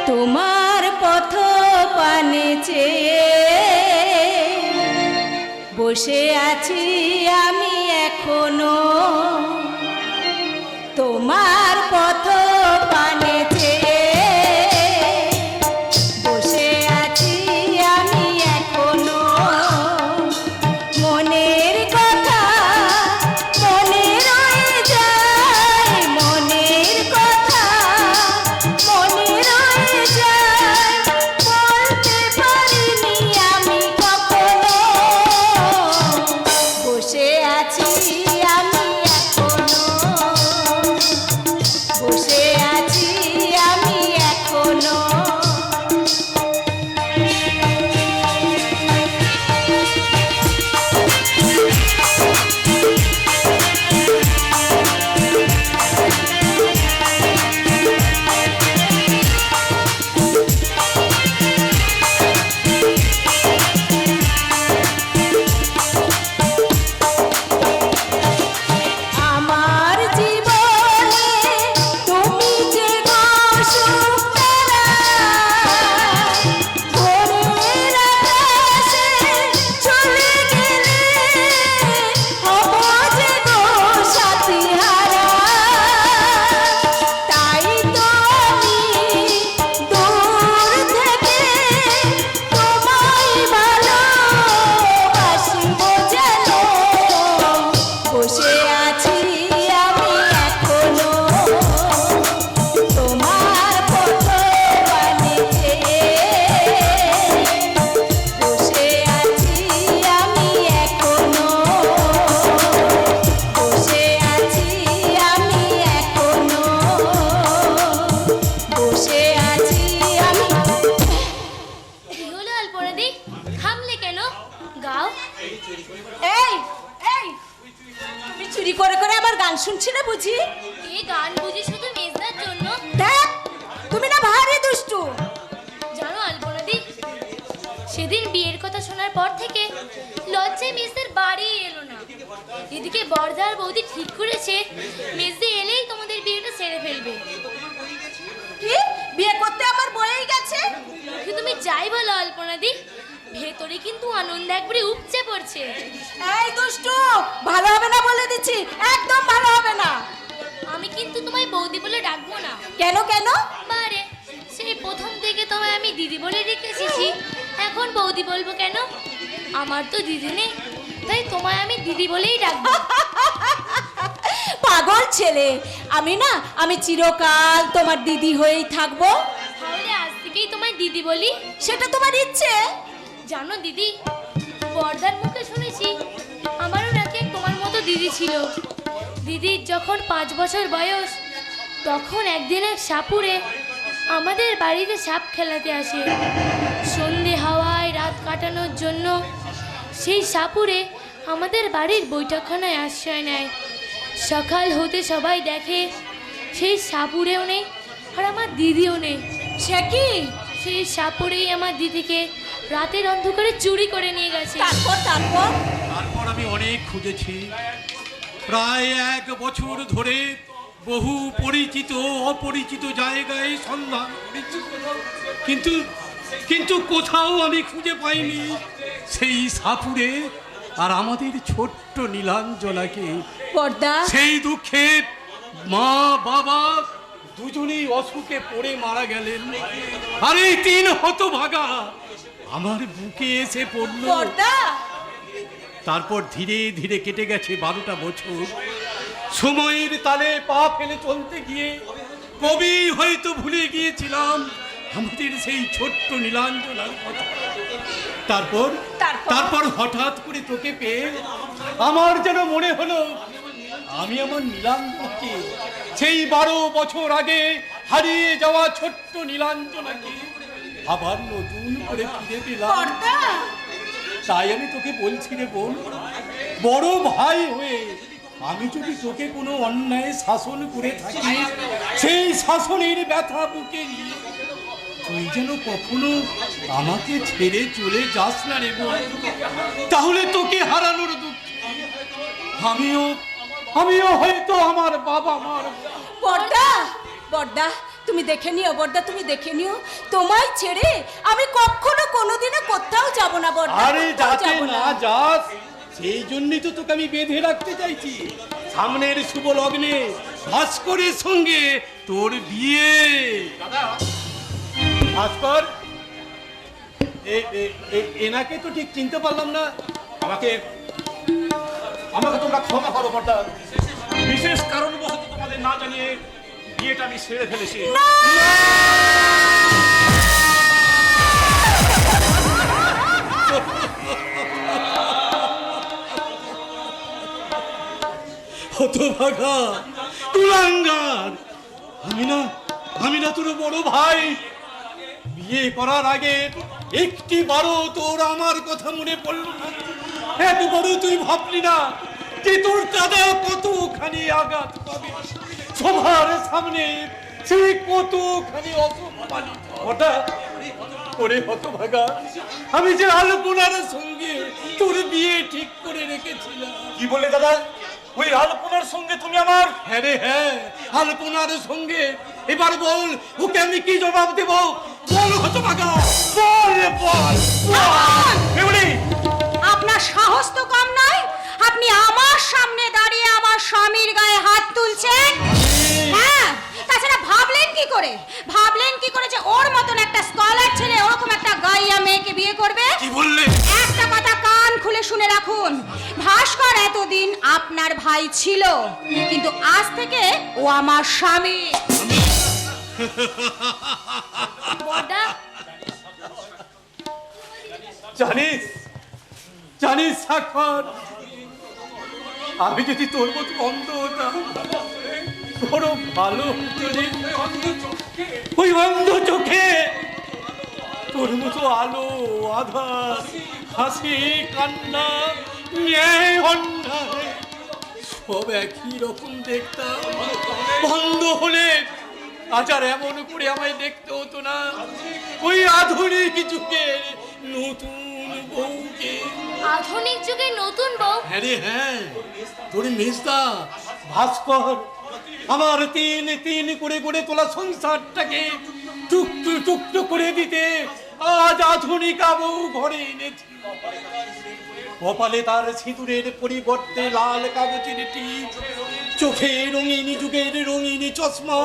তোমার পথ পানে চেয়ে বসে আছি আমি এখনো, তোমার পথ পানে চেয়ে বসে আছি আমি এখনো। মনের কথা মনে রয়ে যায়, মনের কথা মনে রয়ে যায়, বলতে পারিনি আমি কখনো। বসে আছি আমি এখনো, বসে আছি আমি এখনো। আমার জীবনে তুমি যে গো সুখতারা, ভোরের আকাশে চলে গেলে হব যে গো সাথীহারা। তাই তো আমি দূর থেকে তোমায় ভালোবাসিব যেন। বসে আছি আমি এখনো, তোমার পথ পানে চেয়ে বসে আছি আমি এখনো, বসে আছি আমি এখনো, বসে আছি আমি। কি হলো আলপনাদি, থামলে কেন? গাও। এই এই তুমি চুরি করে করে আমার গান শুনছিলে বুঝি? এই গান বুঝি শুধু মেজদার জন্য? দেখ তুমি না ভারী দুষ্টু। জানো আলপনাদি, সেদিন বিয়ের কথা শোনার পর থেকে লজ্জায় মেজদার বাড়ি এলো না। এদিকে বড়দার বৌদি ঠিক করেছে মেজদি এলেই তোমাদের বিয়েটা সেরে ফেলবে। কি বিয়ে করতে আমার বয়েই গেছে? মুখে তুমি যাই বলো আলপনাদি, ভেতরে কিন্তু আনন্দ একবারে উপচে পড়ছে। এই দুষ্টু, ভালো হবে না বলে দিচ্ছি, একদম ভালো হবে না। আমি কিন্তু তোমায় বৌদি বলে ডাকবো না। কেন কেন? বারে, সেই প্রথম থেকে তোমায় আমি দিদি বলে রেখে এসেছি, এখন বৌদি বলবো কেন? আমার তো দিদি নেই, তাই তোমায় আমি দিদি বলেই ডাকবো। পাগল ছেলে, আমি চিরকাল তোমার দিদি হয়েই থাকবো। তাহলে আজ থেকেই তোমায় দিদি বলি। সেটা তোমার ইচ্ছে। জানো দিদি, বর্দার মুখে শুনেছি আমারও নাকি তোমার মতো দিদি ছিল। দিদির যখন 5 বছর বয়স, তখন একদিন এক সাপুরে আমাদের বাড়িতে সাপ খেলাতে আসে। সন্ধে হাওয়ায় রাত কাটানোর জন্য সেই সাপুরে আমাদের বাড়ির বৈঠকখানায় আশ্রয় নেয়। সকাল হতে সবাই দেখে সেই সাপুরেও নেই আর আমার দিদিও নেই। সে কি? সেই সাপুরেই আমার দিদিকে রাতের অন্ধকারে চুরি করে নিয়ে গেছে। তারপর তারপর তারপর আমি অনেক খুঁজেছি, প্রায় 1 বছর ধরে বহু পরিচিত অপরিচিত জায়গায় সন্ধান করেছি, কিন্তু কিন্তু কোথাও আমি খুঁজে পাইনি সেই সাপুরে আর আমাদের ছোট্ট নীলাঞ্জনাকে। পর্দা, সেই দুঃখে মা বাবা দুজনেই অসুখে পড়ে মারা গেলেন, আর এই 3 হতভাগা আমার বুকে এসে পড়ল। পর্দা, তারপর ধীরে ধীরে কেটে গেছে 12টা বছর। সময়ের তালে পা ফেলে চলতে গিয়ে কবি হয়তো ভুলে গিয়েছিলাম আমাদের সেই ছোট্ট নীলাঞ্জনার কথা। তারপর তারপর হঠাৎ করে তোকে পেয়ে আমার যেন মনে হলো আমি আমার নীলাঞ্জনাকে, সেই 12 বছর আগে হারিয়ে যাওয়া ছোট্ট নীলাঞ্জনাকে আবার নতুন করে ফিরে পেলাম। পর্দা, তাই আমি তোকে বলছি রে বোন, বড় ভাই হয়ে আমি যদি তোকে কোনো অন্যায় শাসন করে থাকি, সেই শাসনের ব্যথা বুকে নিয়ে তুই যেন কখনো আমাকে ছেড়ে চলে যাস না রে বোন। তাহলে তোকে হারানোর দুঃখ আমিও হয়তো আমার বাবা মার। পর্দা, পর্দা তুমি দেখে নিও বড়দা, তুমি দেখে নিও, তোমায় ছেড়ে আমি কখনো কোনোদিনও কোথাও যাব না বড়দা। আরে কোথাও যাতে যাবো না যাস সেই জন্যই তো তোকে আমি বেঁধে রাখতে চাইছি। সামনের শুভ লগ্নে ভাস্করের সঙ্গে তোর বিয়ে। ভাস্কর, এনাকে তো ঠিক চিনতে পারলাম না। আমাকে তোমরা ক্ষমা করো বড়দা, বিশেষ কারণবশত তোমাদের না জানিয়ে বিয়েটা আমি সেরে ফেলেছি। হতভাগা, কুলাঙ্গার, আমি না তোর বড় ভাই। বিয়ে করার আগে একটি বারও তোর আমার কথা মনে পড়ল না? একবারও তুই ভাবলি না যে তোর দাদা কতখানি আঘাত পাবে, সবার সামনে সে কতখানি অসম্মানিত? ওরে হতভাগা, আমি যে আলপনার সঙ্গে তোর বিয়ে ঠিক করে রেখেছিলাম। কি বললে দাদা? ওই আলপনার সঙ্গে তুমি আমার? হ্যাঁ রে হ্যাঁ, আলপনার সঙ্গে। এবার বল, ওকে আমি কি জবাব দেব? বল হতভাগা, বল বল বল। মেমনি, আপনার সাহস তো কম নয়, আপনি আমার সামনে দাঁড়িয়ে আমার স্বামীর গায়ে হাত তুলছেন। হ্যাঁ, তাছাড়া ভাবলেন কি করে যে ওর মতন একটা স্কলার ছেলে ওরকম একটা গাইয়া মেয়েকে বিয়ে করবে? কি বললে? একটা কথা কান খুলে শুনে রাখুন, ভাস্কর এতদিন আপনার ভাই ছিল, কিন্তু আজ থেকে ও আমার স্বামী। বড়দা, জানিস সাক্ষর, আমি যদি তোর মতো অন্ধ হতাম, বড় ভালো হতো রে। ওই অন্ধ চোখে তোর মতো আলো আধার, হাসি কান্না, ন্যায় অন্যায় সব একই রকম দেখতাম। বন্ধ হলে আজ আর এমন করে আমায় দেখতে হতো না। ওই আধুনিক যুগের নতুন বউকে। আধুনিক যুগে নতুন বউ? হ্যাঁ রে হ্যাঁ, তোর মেজদা ভাস্কর আমার তিন করে গড়ে তোলা সংসারটাকে টুকটু টুকটু করে দিতে আজ আধুনিক বউ ঘরে এনেছি। কপালে তার সিঁদুরের পরিবর্তে লাল কাগজের টিপ, চোখে রঙিন যুগের রঙিন চশমা,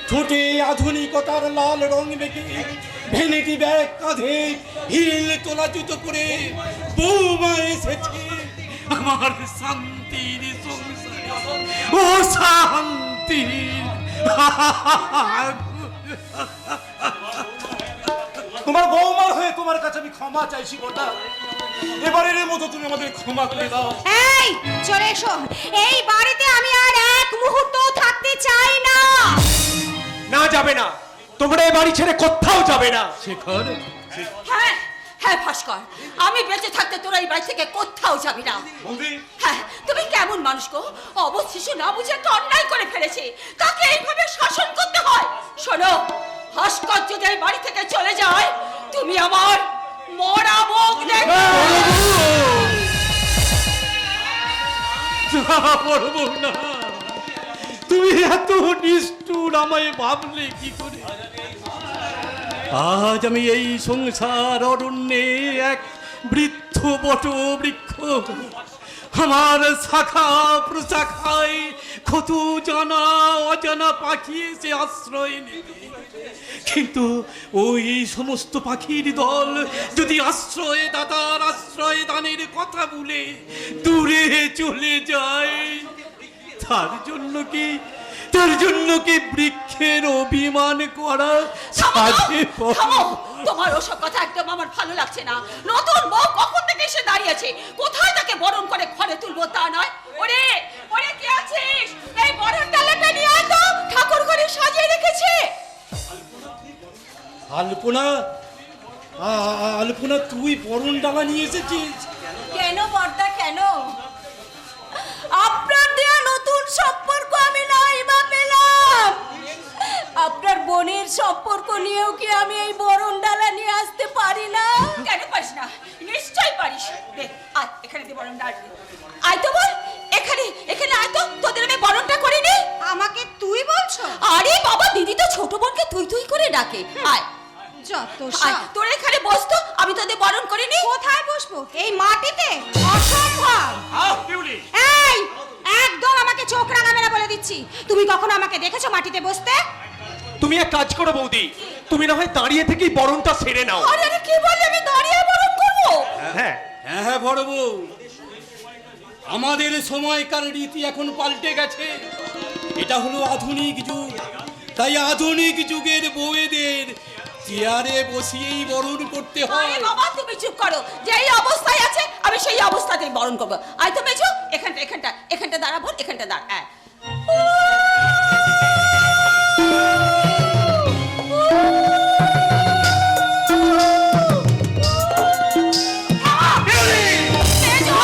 ঠোঁটে আধুনিকতার লাল রং মেখে, ভ্যানিটি ব্যাগ কাঁধে, হিল তোলা জুতো পরে বৌমা এসেছে আমার শান্তির সংসারে। ও শান্তির তোমার বৌমার হয়ে তোমার কাছে আমি ক্ষমা চাইছি বড়দা, এবারের মতো তুমি আমাদের ক্ষমা করে দাও। এই চলে এসো, এই বাড়িতে আমি আর এক মুহূর্ত থাকতে চাই না। না, যাবে না, তোমরা এই বাড়ি ছেড়ে কোথাও যাবে না। শেখর, হ্যাঁ হ্যাঁ ভাস্কর, আমি বেঁচে থাকতে তোরা এই বাড়ি থেকে কোথাও যাবি না। বৌদি, হ্যাঁ, তুমি কেমন মানুষ গো? অবধ শিশু না বুঝে একটা অন্যায় করে ফেলেছে, তাকে এইভাবে শাসন করতে হয়? শোনো, ভাস্কর যদি এই বাড়ি থেকে চলে যায়, তুমি আমার মরা মুখ দেখবে। বলবো না, তুমি এত নিষ্ঠুর আমায় ভাবলে কি করে? আজ আমি এই সংসার অরণ্যে এক বৃদ্ধ বট বৃক্ষ, আমার শাখা প্রশাখায় কত জানা অজানা পাখি এসে আশ্রয় নেবে, কিন্তু ওই সমস্ত পাখির দল যদি আশ্রয় দাতার আশ্রয় দানের কথা বলে দূরে চলে যায়, তার জন্য কি বৃক্ষের অভিমান করা সাধে? তোমার ওসব কথা একদম আমার ভালো লাগছে না। নতুন বউ কখন থেকে এসে দাঁড়িয়েছে, কোথায় তাকে বরণ করে ঘরে তুলবো তা নয়। ওরে ওরে, কে আছিস? এই বরণ ডালাটা নিয়ে আয় তো, ঠাকুর ঘরে সাজিয়ে রেখেছে। আলপনা, তুই বরণ ডালা নিয়ে এসেছিস? কেন বর্দা, কেন? আপনার দেয়া নতুন সম্পর্ক আমি নাই বা পেলাম। আপনার বোনের সম্পর্ক নিয়েও কি আমি এই বরণ ডালা নিয়ে আসতে পারি না? কেন পারিস না? নিশ্চয়ই পারিস। দে, আয় এখানে দে বরণ ডালা। আয় তো বল, এখানে আয় তো, তোদের আমি বরণটা করিনি। আমাকে তুই বলছো? আরে বাবা, দিদি তো ডাকে। আয় যত আয়, সব। তোর এখানে বস তো, আমি তোদের বরণ করে নি। কোথায় বসবো? এই মাটিতে? অসম্ভব। এই একদম আমাকে চোখ রাঙাবে না বলে দিচ্ছি। তুমি কখনো আমাকে দেখেছো মাটিতে বসতে? তুমি এক কাজ করো বৌদি, তুমি না হয় দাঁড়িয়ে থেকেই বরণটা সেরে নাও। আরে আরে কি বললি, আমি দাঁড়িয়ে বরণ করবো? হ্যাঁ হ্যাঁ হ্যাঁ বড় বউ, আমাদের সময়কার রীতি এখন পাল্টে গেছে। এটা হলো আধুনিক যুগ, তাই আধুনিক যুগের বউয়েদের চেয়ারে বসিয়েই বরণ করতে আরে হয়। বাবা তুমি চুপ করো, যেই অবস্থায় আছে আমি সেই অবস্থাতেই বরণ করবো। আয় তো মেজো, এখানটা দাঁড়াবো, এখানটা দাঁড়া। আয়। মেজো,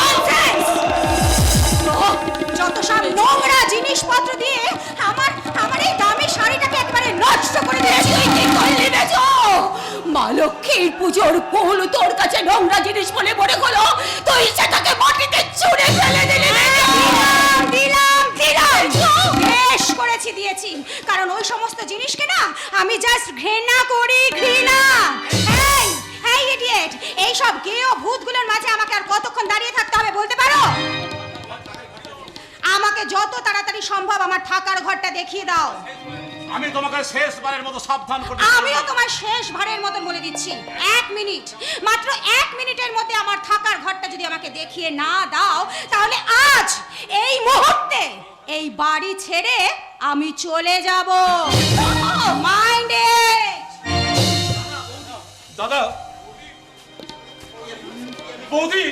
যত সব নোংরা জিনিসপত্র দিয়ে আমার এই দামি শাড়িটাকে একবারে নষ্ট করে দিয়েছি। তুই কি করলি মেজো? মা লক্ষ্মীর পুজোর ফুল তোর কাছে নোংরা জিনিস বলে মনে হলো, তুই সেটাকে মাটিতে ছুঁড়ে ফেলে দিলি মেজো। দিলাম বেশ করেছি, দিয়েছি। কারণ ওই সমস্ত জিনিসকে না আমি জাস্ট ঘৃণা করি, ঘৃণা। এই ইডিয়েট, এই সব গেও ভূতগুলোর মাঝে আমাকে আর কতক্ষণ দাঁড়িয়ে থাকতে হবে বলতে পারো? আমাকে যত তাড়াতাড়ি সম্ভব আমার থাকার ঘরটা দেখিয়ে দাও। আমি তোমাকে শেষবারের মতো সাবধান করে আমিও তোমার শেষ ভারের মতন বলে দিচ্ছি, 1 মিনিট, মাত্র 1 মিনিটের মধ্যে আমার থাকার ঘরটা যদি আমাকে দেখিয়ে না দাও, তাহলে আজ এই মুহূর্তে এই বাড়ি ছেড়ে আমি চলে যাব। Mind it. দাদা, বৌদি,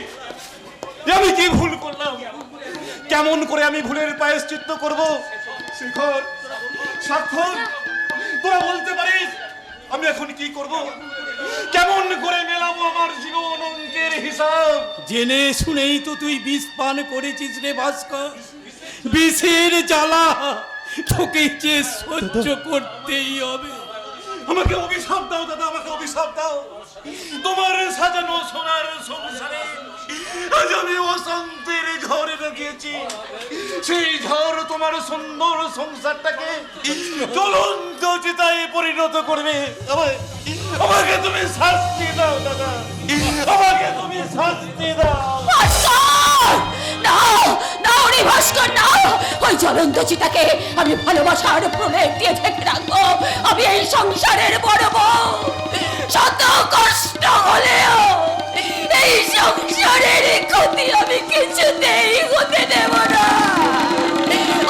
আমি কি ভুল করলাম? কেমন করে আমি ভুলের প্রায়শ্চিত্ত করব? শেখর, স্বাক্ষর, তোরা বলতে পারিস আমি এখন কি করব? কেমন করে মেলাবো আমার জীবন অঙ্কের হিসাব? জেনে শুনেই তো তুই বিষ পান করেছিস রে ভাস্কর। বিষের জ্বালা তোকে যে সহ্য করতেই হবে। আমাকে অভিশাপ দাও দাদা, আমাকে অভিশাপ দাও। তোমার সাজানো সোনার সংসারে আজ আমি অশান্তির ঝড়ে ঢুকিয়েছি। সেই ঝড় তোমার সুন্দর সংসারটাকে জ্বলন্ত চিতায় পরিণত করবে। আমাকে তুমি শাস্তি দাও দাদা, আমাকে তুমি শাস্তি দাও। ভাস্কর নাও, নাও রে ভাস্কর নাও। ওই জ্বলন্ত চিতাকে আমি ভালোবাসার প্রলেপ দিয়ে ঢেকে রাখবো। আমি এই সংসারের বড় বউ, শত কষ্ট হলেও এই সংসারের ক্ষতি আমি কিছুতেই হতে দেব না।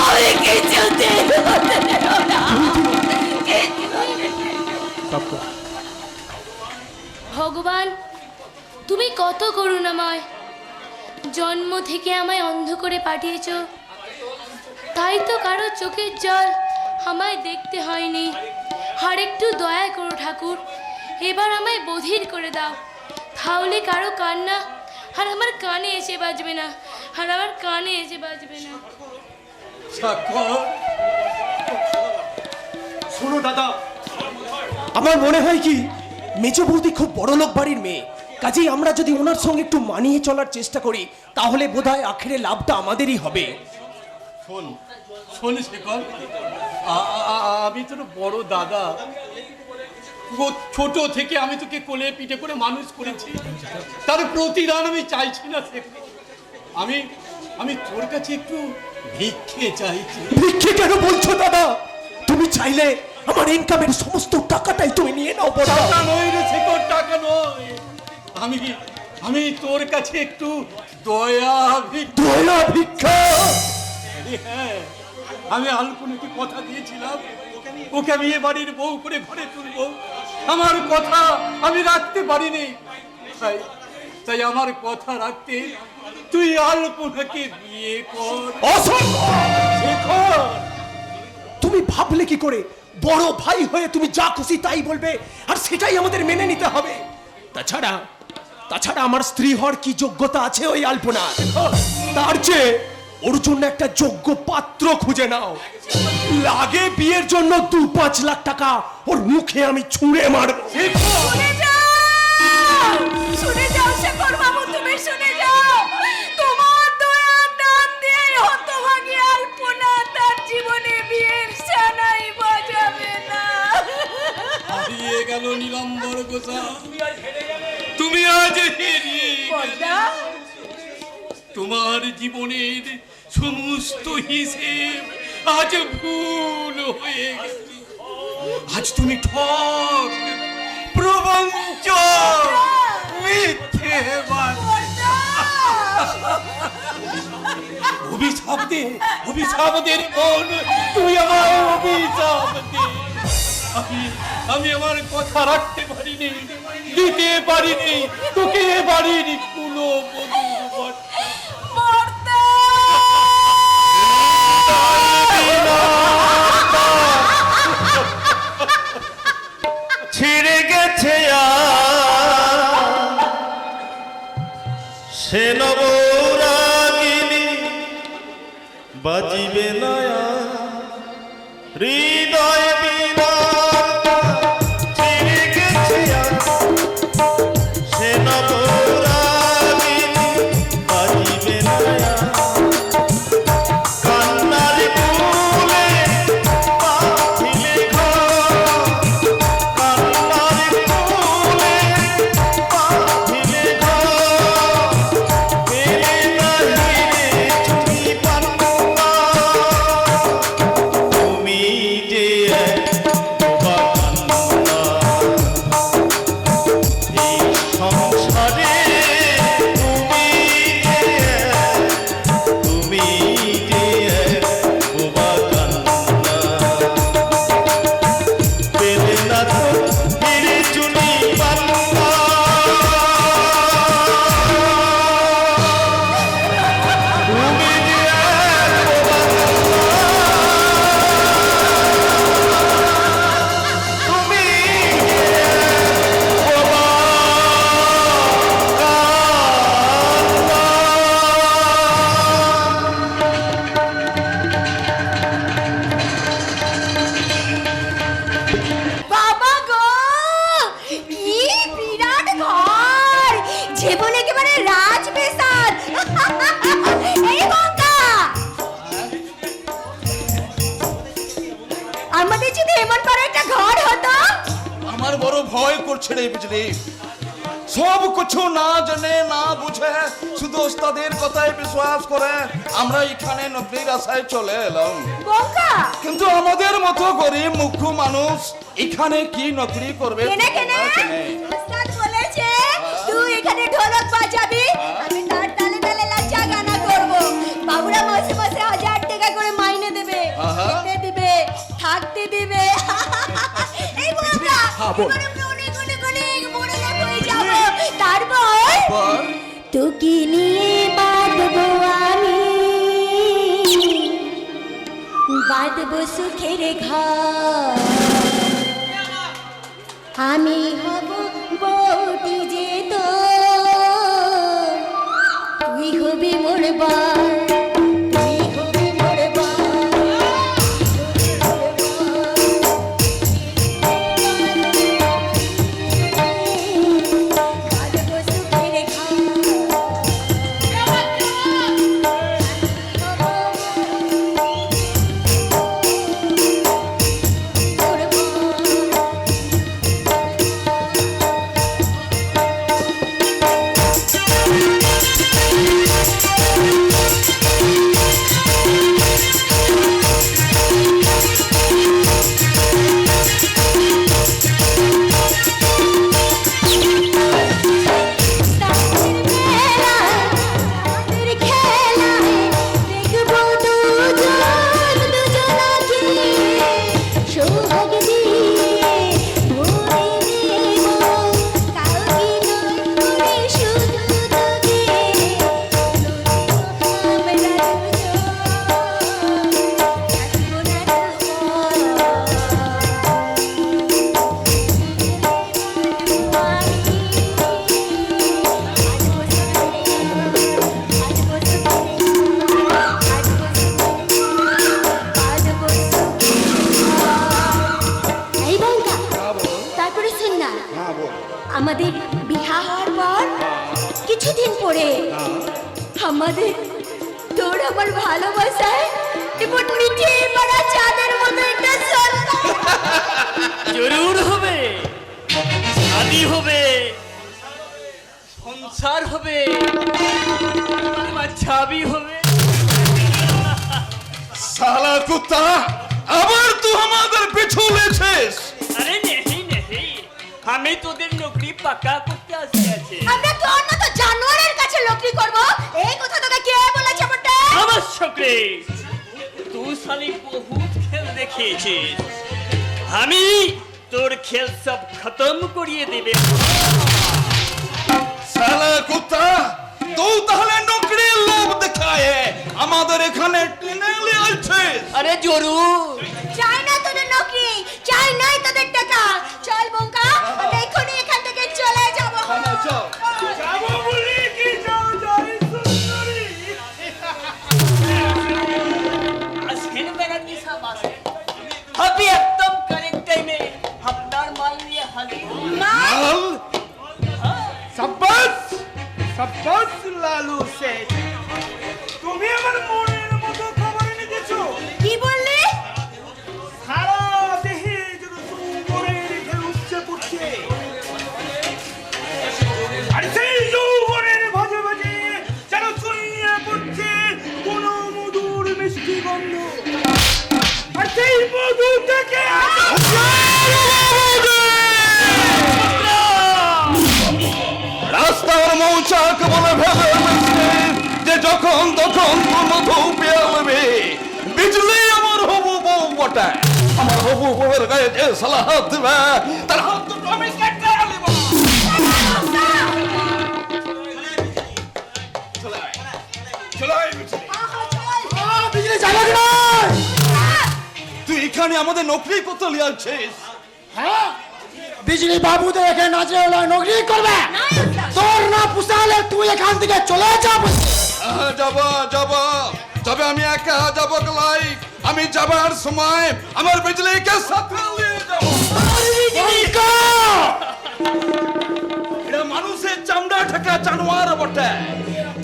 আমি কিছুতেই হতে দেব না। ভগবান, তুমি কত করুণাময়। জন্ম থেকে আমায় অন্ধ করে পাঠিয়েছ, তাই তো কারো চোখের জল আমায় দেখতে হয়নি। আর একটু দয়া করো ঠাকুর, এবার আমায় বধির করে দাও। তাহলে কারো কান্না আর আমার কানে এসে বাজবে না, আর আমার কানে এসে বাজবে না। স্বাক্ষর, শোনো দাদা, আমার মনে হয় কি মেজো বৌদি খুব বড়লোক বাড়ির মেয়ে, কাজেই আমরা যদি ওনার সঙ্গে একটু মানিয়ে চলার চেষ্টা করি তাহলে বোধহয় আখেরে লাভটা আমাদেরই হবে। শোন শোন শেখর, আমি তোর বড় দাদা। ছোট থেকে আমি তোকে কোলে পিঠে করে মানুষ করেছি, তার প্রতিদান আমি চাইছি না শেখর। আমি তোর কাছে একটু ভিক্ষে চাইছি। ভিক্ষে কেন বলছো দাদা? তুমি চাইলে আমার ইনকামের সমস্ত টাকাটাই তুমি নিয়ে নাও। বড় টাকা নয় রে শেখর, টাকা নয়। আমি তোর কাছে একটু দয়া দয়া ভিক্ষা। হ্যাঁ, আমি আলপনাকে কথা দিয়েছিলাম, ওকে আমি এ বাড়ির বউ করে ঘরে তুলবো। আমার কথা আমি রাখতে পারিনি, তাই আমার কথা রাখতে তুই আলপনাকে বিয়ে কর। অসম্ভব! তুমি ভাবলে কি করে? বড় ভাই হয়ে তুমি যা খুশি তাই বলবে, আর সেটাই আমাদের মেনে নিতে হবে। তাছাড়া আমার স্ত্রী হওয়ার কি যোগ্যতা আছে ওই আলপনা? তার চেয়ে ওর জন্য একটা যোগ্য পাত্র খুঁজে নাও। লাগে বিয়ের জন্য 2-5 লাখ টাকা ওর মুখে আমি ছুঁড়ে মারবো। শুনে যাও শেখর বাবু, তুমি শুনে যাও। তোমার দয়ার টান দিয়ে হতভাগী আলপনা তার জীবনে বিয়ের সানাই বাজাবে না। গেল নীলাম্বর গোসা, তুমি আজ হেরিয়ে বর্দা তোমার জীবনের সমস্ত হিসেব আজ ভুল হয়ে গেছে। আজ তুমি ঠক, প্রবঞ্চক, মিথ্যেবাদী। অভিশাপ দে, অভিশাপ দে রে বোন, তুই আমার অভিশাপ দে। আমি আমার কথা রাখতে পারিনি, দিতে পারিনি তোকে বাড়ির কোনো বধূর বর্দা ছিঁড়ে গেছে সে নবরাগিনী বাজিবে নয়া হৃদয় বিনা ছিঁড়ে গেছে সে নবরাগিনী বাজিবে নয়া কান্নার কুলে পাখিলে ঘর কান্নার কুলে পাখিলে ঘর পেলে নাহি রে চুনি পান্না তুমি যে বোবা কান্না এই সংসারে তুমি যে বোবা কান্না পেলে না তো হিরে চুনি পান্না তুমি যে বোবা তুমি বাবা গো, কি বিরাট ঘর, জীবন একেবারে রাজপ্রাসাদ। এই বঙ্কা, আমাদের যদি এমন বড় একটা ঘর হতো। আমার বড় ভয় করছে রে বুঝলি, সব কিছু না জেনে না বুঝে শুধু ওস্তাদের কথায় বিশ্বাস করে আমরা এখানে নকরির আশায় চলে এলাম। বঙ্কা, কিন্তু আমাদের মতো গরিব মুখ্য মানুষ এখানে কি নকরি করবে? কেনে কেনে উস্তাদ বলেছে তুই এখানে ঢোলক বাজাবি, আমি তার তালে তালে লাচা গানা করব। বাবুরা মাসে মাসে 1000 টাকা করে মাইনে দেবে, খেতে দিবে, থাকতে দিবে। এই বঙ্কা, এবার আমরা অনেক অনেক অনেক বড় লোক হয়ে যাব। তারপর তোকে নিয়ে বাঁধবো আমি, বাঁধবো সুখের ঘর। আমি হব বউটি যে তো, তুই হবি মোর বর, তুই হবি মোর বাঁধবো সুখের ঘর। আমাদের বিবাহ হওয়ার পর কিছুদিন পরে আমাদের তোর আমার ভালোবাসায় এবং মিঠে মারা চাঁদের মতো একটা সন্তান জরুর হবে। সংসার হবে, আমার ছাবি হবে। সালা কুত্তা, আবার তুই আমাদের পিছু লেছিস। আরে নেহি নেহি, আমি তোদের নকরি পাকা করতে আসিয়াছি। আমরা তোর মতো জানোয়ারের কাছে লকরি করব, এই কথা তোকে কে বলেছে বটে? অবশ্য রে, তুই শালি বহুত খেল দেখিয়েছিস, আমি তোর খেল সব খতম করিয়ে দেবে। সালা কুত্তা, তুই তাহলে নকরির লোভ দেখায় আমাদের এখানে টেনে নিয়ে আসছিস। আরে জরুর, চাই না তোদের নকরি, চাই নাই তোদের টাকা। চল বঙ্কা, আমরা এক্ষুনি এখান থেকে চলে যাব। যাবো বলি কি যাও যাই সুন্দরী। আসেন ব্যানার্জি সাহেব আসেন, আপনি একদম কারেক্ট টাইমে আপনার মাল নিয়ে হাজির। মাল সাব্বাস সাব্বাস লালু শেখ, তুমি আমার মনের মতো খবর এনে দিছো। কি বললি? সারা দেহে যেন যৌবনের ঢেউ উপচে পড়ছে, আর সেই যৌবনের ভাজে ভাজে যেন ছড়িয়ে পড়ছে কোন মধুর মিষ্টি গন্ধ, আর সেই মধু থেকে রাস্তার মৌচাক বলে ভেবে যে যখন তখন মধু পেয়ে বিজলি আমার হবু বউ বটে। আমার হবু বউয়ের গায়ে যে সালা হাত দিবে তার হাত দুটো আমি কেটে আলিব। তুই এখানে আমাদের নকরি করতে লিয়ে আসছিস? হ্যাঁ, বিজলি বাবু তো এখানে নাচে নকরি করবে, তোর না পুষালে তুই এখান থেকে চলে যাব। তবে আমি একা যাব গলাই। আমি যাবার সময় আমার বিজলিকে সাথে নিয়ে যাব। এরা মানুষের চামড়া ঢাকা জানোয়ার বটে,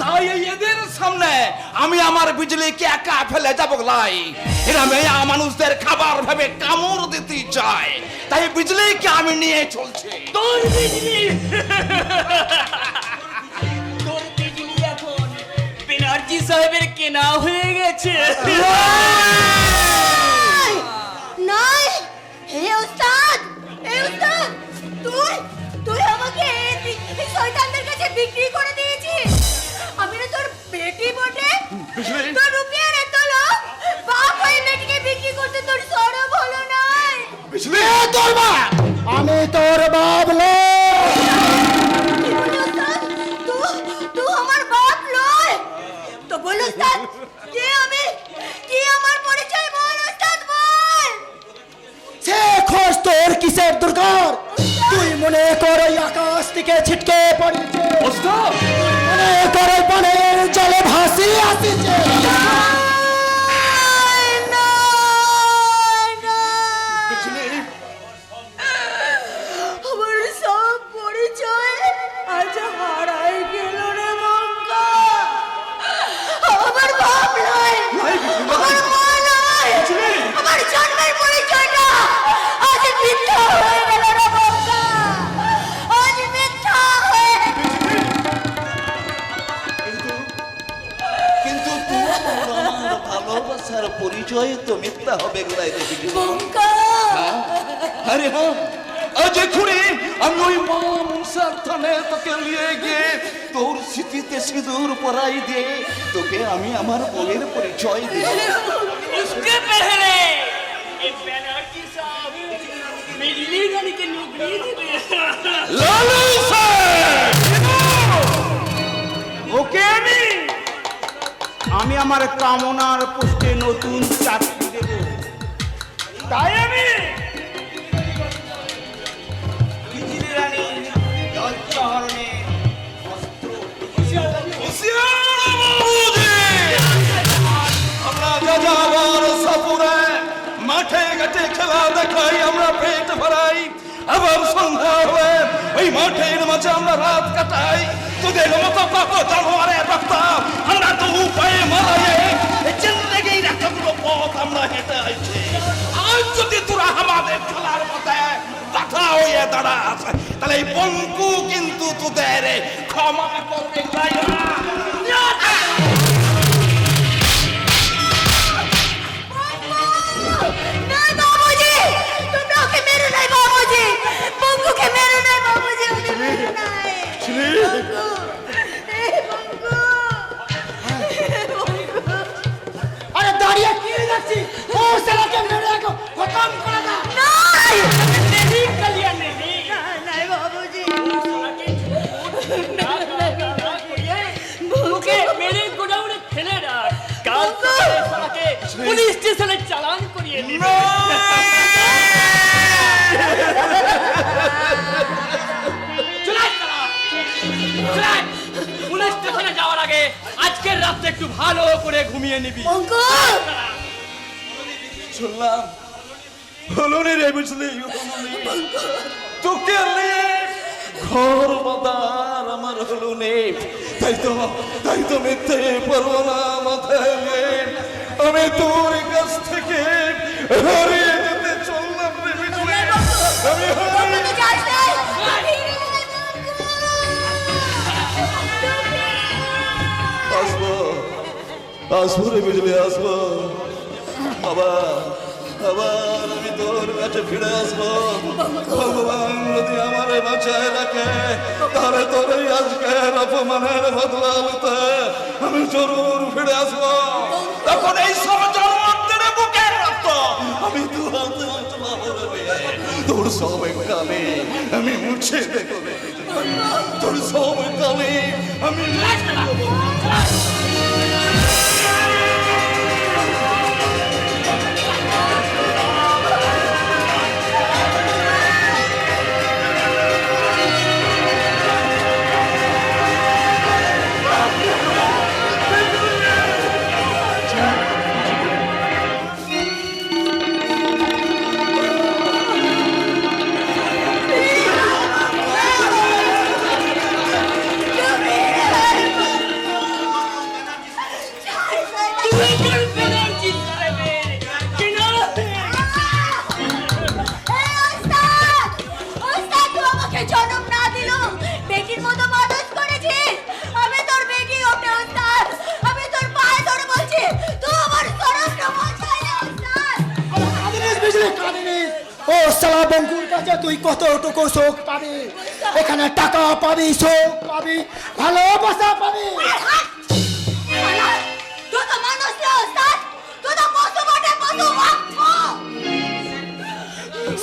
তাই এদের সামনে আমি আমার বিজলিকে একা ফেলে যাব গলাই। এরা মেয়া মানুষদের খাবার ভাবে কামড় দিতে চায়, তাই বিজলিকে আমি নিয়ে চলছি। তোর বিজলি তোর বিজলি এখন ব্যানার্জি সাহেবের কেনা হয়ে গেছে। নাই, এই ওস্তাদ, তুই আমাকে এই শয়তানদের কাছে বিক্রি করে দিয়েছিস। আমি না তোর বেটি বটে, তোর রুপিয়ার এত লোক, বাপ হয়ে বেটিকে বিক্রি করতে তোর শরম হলো নাই? বিজলি তোর বাপ, আমি তোর বাপ কি বলি ওস্তাদ? তুই আমার বাপ নয় তো? বল ওস্তাদ, কে আমি, কি আমার পরিচয় বল ওস্তাদ, বল। সে খোঁজ তোর কিসের দরকার? তুই মনে কর ওই আকাশ থেকে ছিটকে পড়েছে, মনে কর ওই পানের জলে ভাসি আসিছে। আমার সব পরিচয় আজ হারাই গেল রে মঙ্কা। আমার বাপ নয়, আমার মা নয়, আমার জন্মের পরিচয়টা আজ মিথ্যা হয়ে গেল রে মঙ্কা, আজ মিথ্যা হয়ে। কিন্তু আমার ভালোবাসার পরিচয় তো মিথ্যা হবে গলাই দেখি। মঙ্কা, আরে হ্যাঁ, আজ এক্ষুনি আমি ওই মা মনসার থানে তোকে নিয়ে গিয়ে তোর স্মৃতিতে সিঁদুর পরাই দিয়ে তোকে আমি আমার বউয়ের পরিচয় দিব। उसके पहले ये बैनर्जी साहब बिजली गाड़ी के नौकरी देवे। লালু স্যার, ওকে আমি আমার কামনার পোস্টে নতুন চাকরি দেব, তাই আমি বিজলি রানী লজ্জাহরণে আমরা যাযাবর সফরে মাঠে ঘাটে খেলা দেখাই, আমরা পেট ভরাই, আবার সন্ধ্যা হলে ওই মাঠের মাঝে আমরা রাত কাটাই। তোদের মতো পাবো জানোয়ারের রক্ত আমরা তো উপায়ে মারাইয়ে জিন্দগির এতগুলো পথ আমরা হেঁটে আইছি। আজ যদি তোরা আমাদের খেলার মধ্যে বাধা হয়ে দাঁড়াস, তাহলে এই পঙ্কু কিন্তু তোদের ক্ষমা করবে না। না বাবুজি, তোমরা ওকে মেরো নাই বাবুজি, পঙ্কুকে মেরো নাই বাবুজি, ওকে মেরো নাই। পঙ্কু, এই পঙ্কু। আরে দাঁড়িয়ে কি দেখছি? ও শালাকে মেরে একো খতম করে দাও। নাই, नहीं कलिया नहीं নাই বাবুজি। ওকে মেরে গোডাউনে ফেলে রাখ, কাল সকালে শালাকে পুলিশ স্টেশনে চালান করিয়ে দিবে। পুলিশ স্টেশনে যাওয়ার আগে আজকের রাতটা একটু ভালো করে ঘুমিয়ে নিবি। পঙ্কু, শুনলাম হলো রে বুঝলি, তোকে ঘর বাদার আমার হলো নে, তাই তো মিথ্যে পারবো না মাথায় নে। আমি তোর কাছ থেকে হারিয়ে যেতে চললাম রে বুঝলি, আমি পঙ্কু তো যাস নাই। আসবো আসবো রে বুঝলি, আসবো আবার আবার আমি তোর কাছে ফিরে আসবো। ভগবান যদি আমারে বাঁচায় রাখে তাহলে তোর এই আজকের অপমানের বদলাতে আমি জরুর ফিরে আসবো। তখন এই সব জন্মের বুকে রক্ত আমি দু হাতে তোর সব কালে আমি মুছে দেখো, তোর সব কালে আমি মুছে দেবো। জনম না দিলেও বেটির মতো মানুষ করেছিস। আমি তোর বেটি, ওকে ওস্তাদ, আমি তোর পায়ে ধরে বলছি, তুই আমার শরণটা বাঁচাই না ওস্তাদ। কাঁদিনিস বুঝলি, কাঁদিনিস। ও শালা বঙ্কুর কাছে তুই কতটুকু সুখ পাবি? এখানে টাকা পাবি, সুখ পাবি, ভালোবাসা পাবি। তুই তো মানুষ না ওস্তাদ, তুই তো পশু বটে, পশু।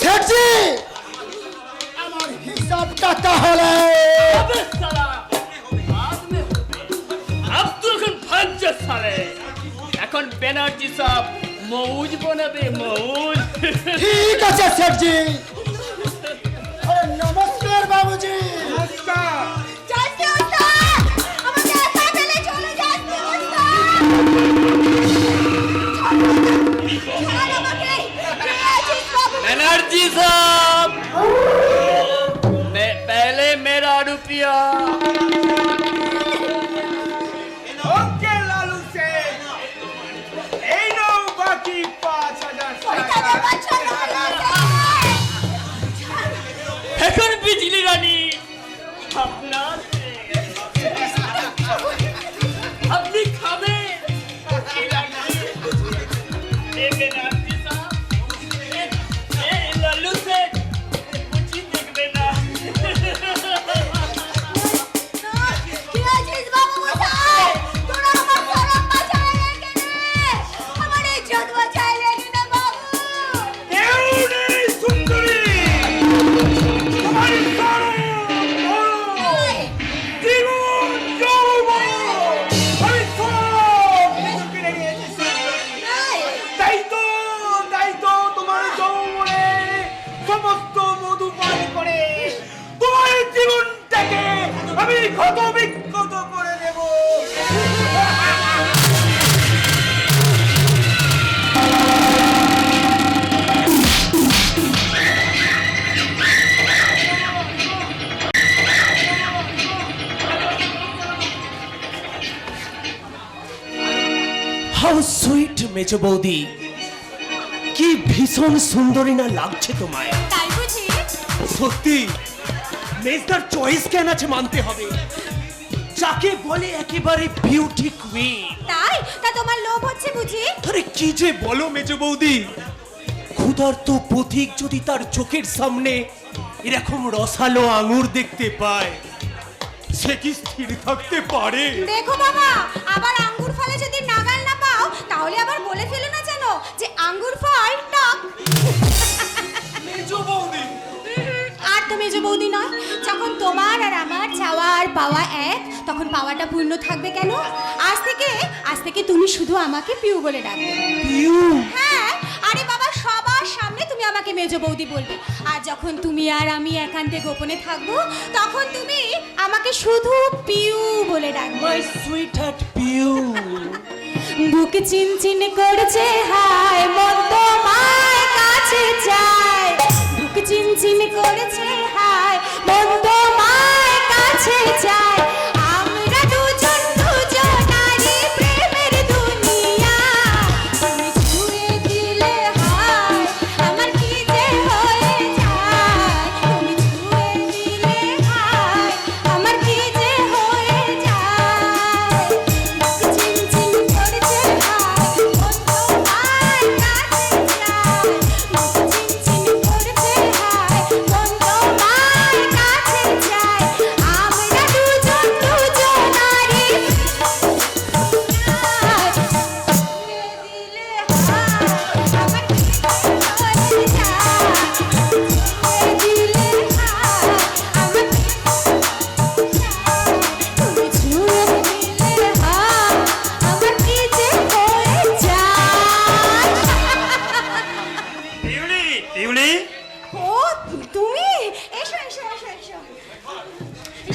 শেঠজি, আমার হিসাবটা তাহলে अबे साला बाद में होबे। अब तो এখন ফাজ্জা সালে, এখন ব্যানার্জি সব মৌজ বানাবে, মৌজ। ঠিক আছে শেঠজি। আরে নমস্কার বাবুজি। যাচ্ছি ওস্তাদ, আমাকে একা ফেলে চলে যাচ্ছি ওস্তাদ। ছাড় আমাকে, কে আছিস বাবু? ব্যানার্জি সাহেব, पहले मेरा रुपया। ওকে লালু সেন, এই নাও বাকি 5000 ওইখানে টাকা। বাচ্চা রয়েছে। এখন বিজলি রানী আপনার, আপনি খাবেন। এই ব্যানার্জি সাহেব, এই লালু সেন কুচি দেখবে না। কে আছিস বাবু মশাই? তোরা আমার শরম বাঁচায় রেখে নে, আমার ইজ্জত বাঁচায় রেখে নে বাবু। এউনে সুন্দরী, তোমার চরণ জীবন যৌবন আমি সব কিছু কিনে নিয়েছি সুন্দরী। তাই তো তোমার যৌবনে সমস্ত মধু পান করে তোমার জীবনটাকে আমি ক্ষত বিক্ষত করে দেব। হাউ সুইট মেজো বৌদি, কি ভীষণ সুন্দরী না লাগছে তোমায়। তাই বুঝি? সত্যি মেজদার চয়েস কেন আছে মানতে হবে, যাকে বলে একেবারে বিউটি কুইন। তাই তা তোমার লোভ হচ্ছে বুঝি? আরে কি যে বলো মেজ বৌদি, ক্ষুধার্ত পথিক যদি তার চোখের সামনে এরকম রসালো আঙুর দেখতে পায়, সে কি স্থির থাকতে পারে? দেখো বাবা, আবার আঙ্গুর ফলে যদি নাগাল না পাও তাহলে আবার বলে ফেলো না যেন যে আঙ্গুর ফল টক। মেজ বৌদি, আর তো মেজো বৌদি নয়, যখন তোমার আর আমার চাওয়া আর পাওয়া এক, তখন পাওয়াটা পূর্ণ থাকবে কেন? আজ থেকে তুমি শুধু আমাকে পিউ বলে ডাকবে। পিউ? হ্যাঁ, আরে বাবা, সবার সামনে তুমি আমাকে মেজো বৌদি বলবে। আর যখন তুমি আর আমি একান্তে গোপনে থাকবো, তখন তুমি আমাকে শুধু পিউ বলে ডাকবে। My sweetheart Piu. বুক চিনচিন করছে, হায় মন তোমার কাছে যায়। বুক চিনচিন করেছে, হায় মন তোমার কাছে যায়। আমরা দুজন দুজনারই প্রেমের দুনিয়া। তুমি ছুঁয়ে দিলে হায় আমার কি যে হয়ে যায়। তুমি ছুঁয়ে দিলে হায় আমার কি যে হয়ে যায়। বুক চিনচিন করছে, হায় মন তোমার কাছে যায়। বুক চিনচিন করছে, হায় মন তোমার কাছে যায়। আমরা দুজন দুজনারই ছুঁয়ে দিলে হায় আমার কি যে হয়ে যায়। ছুঁয়ে দিলে হায় আমার কি তুমি ছুঁয়ে দিলে হায় আমার কি যে হয়ে যায়। পিউলি, পিউলি, ও তুমি, এসো এসো এসো এসো।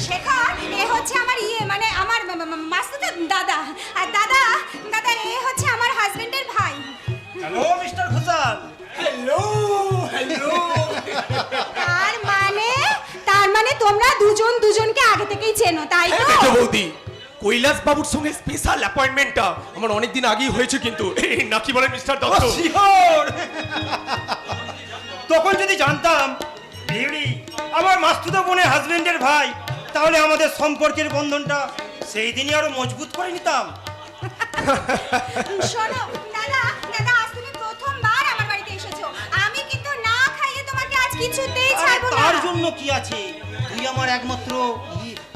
শেখর, এ হচ্ছে আমার মানে আমার মাসুদের দাদা। আর দাদা দাদা এ হচ্ছে আমার হাজবেন্ডের ভাই। Hello mister Ghoshal. Hello hello. তার মানে তোমরা দুজন দুজনকে আগে থেকেই চেনো, তাই তো? মেজ বৌদি, কৈলাস বাবুর সঙ্গে স্পেশাল অ্যাপয়েন্টমেন্টটা আমার অনেকদিন আগেই হয়েছে কিন্তু, নাকি বলে মিস্টার দত্ত? শিওর। তখন যদি জানতাম পিউলি আমার মাস্তুতো বোনের হাজবেন্ডের ভাই, তাহলে আমাদের সম্পর্কের বন্ধনটা সেই দিনই আরো মজবুত করে নিতাম। শোনো দাদা, দাদা আজ তুমি প্রথমবার আমার বাড়িতে এসেছো। আমি কিন্তু না খাইয়ে তোমাকে আজ কিছুতেই আরে ছাড়বো না। তার জন্য কি আছে, তুই আমার একমাত্র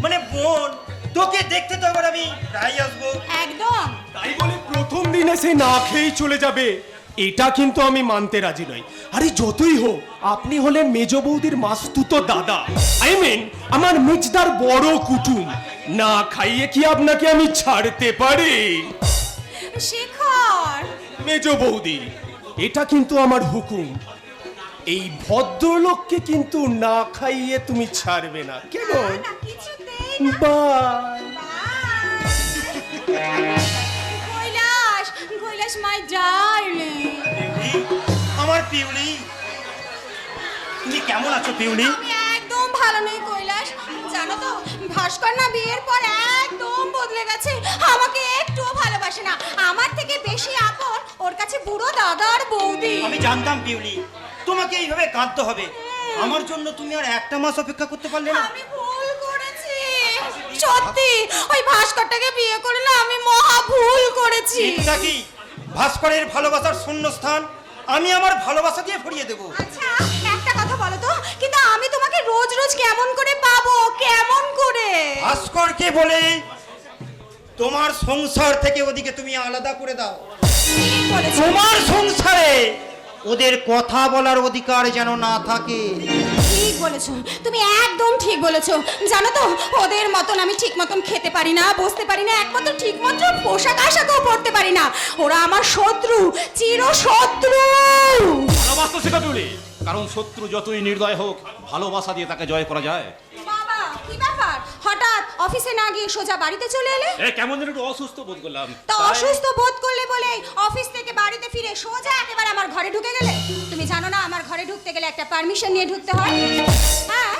মানে বোন, তোকে দেখতে তো এবার আমি প্রায় আসবো। একদম। তাই বলে প্রথম দিন এসে না খেয়েই চলে যাবে, এটা কিন্তু আমি মানতে রাজি নই। আরে যতই হোক, আপনি হলেন মেজ বৌদির মাস্তুতো দাদা, আই মিন আমার মেজদার বড় কুটুম। না খাইয়ে কি আপনাকে আমি ছাড়তে পারি? শেখর, মেজ বৌদি, এটা কিন্তু আমার হুকুম। এই ভদ্রলোককে কিন্তু না খাইয়ে তুমি ছাড়বে না, কেমন? না কিছুতেই না। Bye. Kailash, Kailash my darling. Piuli, আমার পিউলি, তুমি কেমন আছো পিউলি? আমি একদম ভালো নেই কৈলাস। জানো তো, ভাস্কর না বিয়ের পর একদম বদলে গেছে। আমাকে একটুও ভালোবাসে না। আমার থেকে বেশি আপন ওর কাছে বুড়ো দাদা আর বৌদি। আমি জানতাম পিউলি তোমাকে এইভাবে কাঁদতে হবে। আমার জন্য তুমি আর একটা মাস অপেক্ষা করতে পারলে না? আমি ভুল করেছি সত্যি। ওই ভাস্করটাকে বিয়ে করে না আমি মহা ভুল করেছি। এটা কি ভাস্করের ভালোবাসার শূন্যস্থান আমি আমার ভালোবাসা দিয়ে ভরিয়ে দেব। আচ্ছা একটা কথা বলো তো, কিন্তু আমি তোমাকে রোজ রোজ কেমন করে পাবো, কেমন করে? ভাস্করকে বলে তোমার সংসার থেকে ওদিকে তুমি আলাদা করে দাও। ঠিক বলেছো। তোমার সংসারে ওদের কথা বলার অধিকার যেন না থাকে। ঠিক বলেছো, তুমি একদম ঠিক বলেছো। জানো তো, ওদের মতন আমি ঠিক মতন খেতে পারি না, বসতে পারি না, একমাত্র ঠিক মতো পোশাক আশাকও পরতে পারি না। ওরা আমার শত্রু, চির শত্রু। ভালোবাসতে শেখা পিউলি, কারণ শত্রু যতই নির্দয় হোক, ভালোবাসা দিয়ে তাকে জয় করা যায়। বাবা কি ব্যাপার, হঠাৎ অফিসে না গিয়ে সোজা বাড়িতে চলে এলে? কেমন যেন একটু অসুস্থ বোধ করলাম। তো অসুস্থ বোধ করলে বলে অফিস থেকে বাড়িতে ফিরে সোজা একেবারে আমার ঘরে ঢুকে গেলে? তুমি জানো না আমার ঘরে ঢুকতে গেলে একটা পারমিশন নিয়ে ঢুকতে হয়? হ্যাঁ,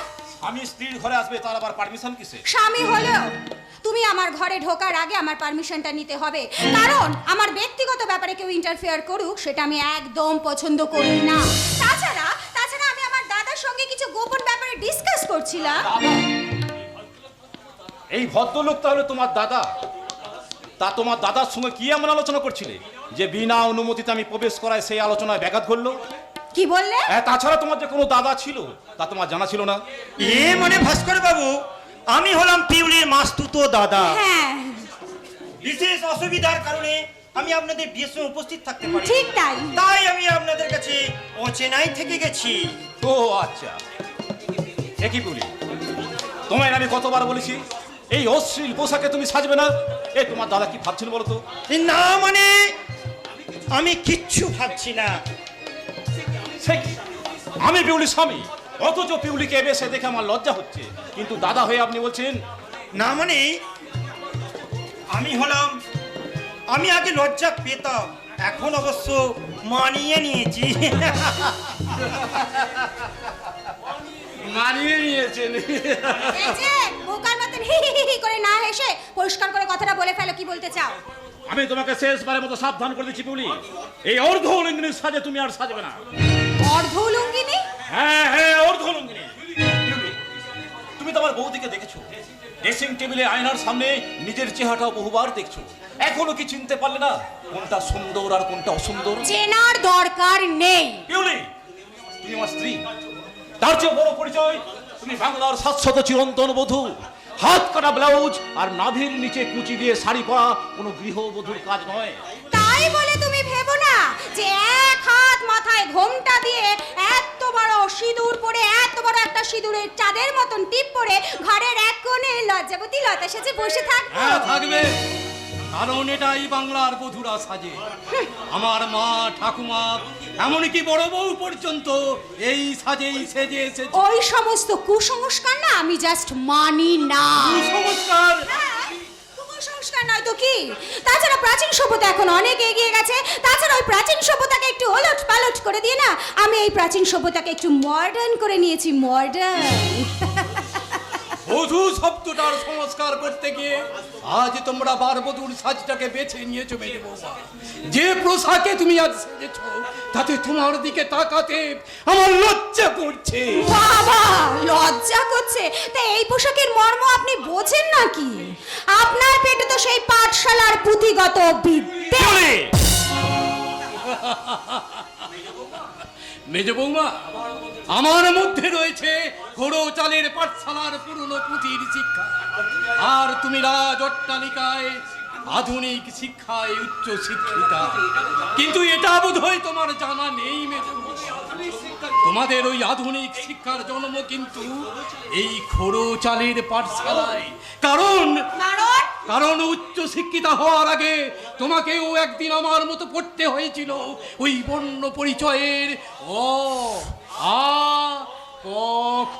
আমি স্ত্রীর ঘরে আসবে, তার আবার পারমিশন কিসে? স্বামী হলেও তুমি আমার ঘরে ঢোকার আগে আমার পারমিশনটা নিতে হবে। কারণ আমার ব্যক্তিগত ব্যাপারে কেউ ইন্টারফেয়ার করুক সেটা আমি একদম পছন্দ করি না। তাছাড়া তাছাড়া আমি আমার দাদার সঙ্গে কিছু গোপন ব্যাপারে ডিসকাস করছিলাম। এই ভদ্রলোক তাহলে তোমার দাদা? তা তোমার দাদার সঙ্গে কি এমন আলোচনা করছিলে যে বিনা অনুমতিতে আমি প্রবেশ করায় সেই আলোচনায় ব্যাঘাত ঘটলো? কি বললে? হ্যাঁ, তাছাড়া তোমার যে কোনো দাদা ছিল তা তোমার জানা ছিল না? মানে ভাস্কর বাবু, আমি হলাম পিউলির মাস্তুতো দাদা। হ্যাঁ বিশেষ অসুবিধার কারণে আমি আপনাদের বিয়ের সময় উপস্থিত থাকতে পারি, ঠিক তাই। তাই আমি আপনাদের কাছে অচেনাই থেকে গেছি। ও আচ্ছা, একই বলি, তোমায় আমি কতবার বলেছি এই অশ্লীল পোশাকে তুমি সাজবে না। এ তোমার দাদা কি ভাবছিল বলো তো? না মানে আমি কিচ্ছু ভাবছি না। সে কি? আমি পিউলির স্বামী, অথচ পিউলিকে এসে দেখে আমার লজ্জা হচ্ছে, কিন্তু দাদা হয়ে আপনি বলছেন? না মানে আমি আগে লজ্জা পেতাম, এখন অবশ্য মানিয়ে নিয়েছি। মানিয়ে নিয়েছেন। এই যে বোকার মতন হি হি হি করে না হেসে পরিষ্কার করে কথাটা বলে ফেলো, কি বলতে চাও? আমি তোমাকে শেষবারের মতো সাবধান করে দিচ্ছি পিউলি, এই অর্ধ লিঙ্গিনীর সাজে তুমি আর সাজবে না। অর্ধ লুঙ্গিনি? হ্যাঁ হ্যাঁ, অর্ধ লিঙ্গিনী। পিউলি, তুমি তো আমার বৌদিকে দেখেছো ড্রেসিং টেবিলে আয়নার সামনে নিজের চেহারাটা বহুবার দেখছো, এখনো কি চিনতে পারলে না কোনটা সুন্দর আর কোনটা অসুন্দর? চেনার দরকার নেই। পিউলি, তুমি আমার স্ত্রী, তার চেয়ে বড় পরিচয় তুমি বাংলার শাশ্বত চিরন্তন বধূ। হাত কাটা ব্লাউজ আর নাভির নিচে কুচি দিয়ে শাড়ি পরা কোনো গৃহবধূর কাজ নয়। তাই বলে তুমি ভেবো না যে এক হাত মাথায় ঘোমটা দিয়ে এত বড় সিঁদুর পরে, এত বড় একটা সিঁদুরের চাঁদের মতন টিপ পরে ঘরের এক কোণে লজ্জাবতী লতা সেজে বসে থাকবো। হ্যাঁ থাকবে, কারণ এটাই বাংলার বধুরা সাজে। আমার মা, ঠাকুমা, এমনকি বড় বউ পর্যন্ত এই সাজেই সেজে এসেছে। ওই সমস্ত কুসংস্কার না আমি জাস্ট মানি না। কুসংস্কার? হ্যাঁ, কুসংস্কার নয় তো কি? তাছাড়া প্রাচীন সভ্যতা এখন অনেক এগিয়ে গেছে। তাছাড়া ওই প্রাচীন সভ্যতাকে একটু ওলট পালট করে দিয়ে না আমি এই প্রাচীন সভ্যতাকে একটু মডার্ন করে নিয়েছি, মডার্ন। বধূ শব্দটার সংস্কার করতে গিয়ে আজ তোমরা বারবধূর সাজটাকে বেছে নিয়েছো মেয়ে বৌমা। যে পোশাকে তুমি আজ সেজেছো তাতে তোমার দিকে তাকাতে আমার লজ্জা করছে। বাবা, লজ্জা করছে? তা এই পোশাকের মর্ম আপনি বোঝেন নাকি? আপনার পেটে তো সেই পাঠশালার পুঁথিগত বিদ্যে। মেজ বৌমা, আমার মধ্যে রয়েছে ঘোড়ো চালের পাঠশালার পুরনো পুঁথির শিক্ষা, আর তুমি রাজ অট্টালিকায় আধুনিক শিক্ষায় উচ্চ শিক্ষিতা। কিন্তু এটা বোধহয় তোমার জানা নেই মেজ বৌমা, তোমাদের ওই আধুনিক শিক্ষার জন্ম কিন্তু এই খোড়ো চালের পাঠশালায়। কারণ উচ্চ শিক্ষিতা হওয়ার আগে তোমাকেও একদিন আমার মতো পড়তে হয়েছিল ওই বর্ণ পরিচয়ের অ আ ক খ।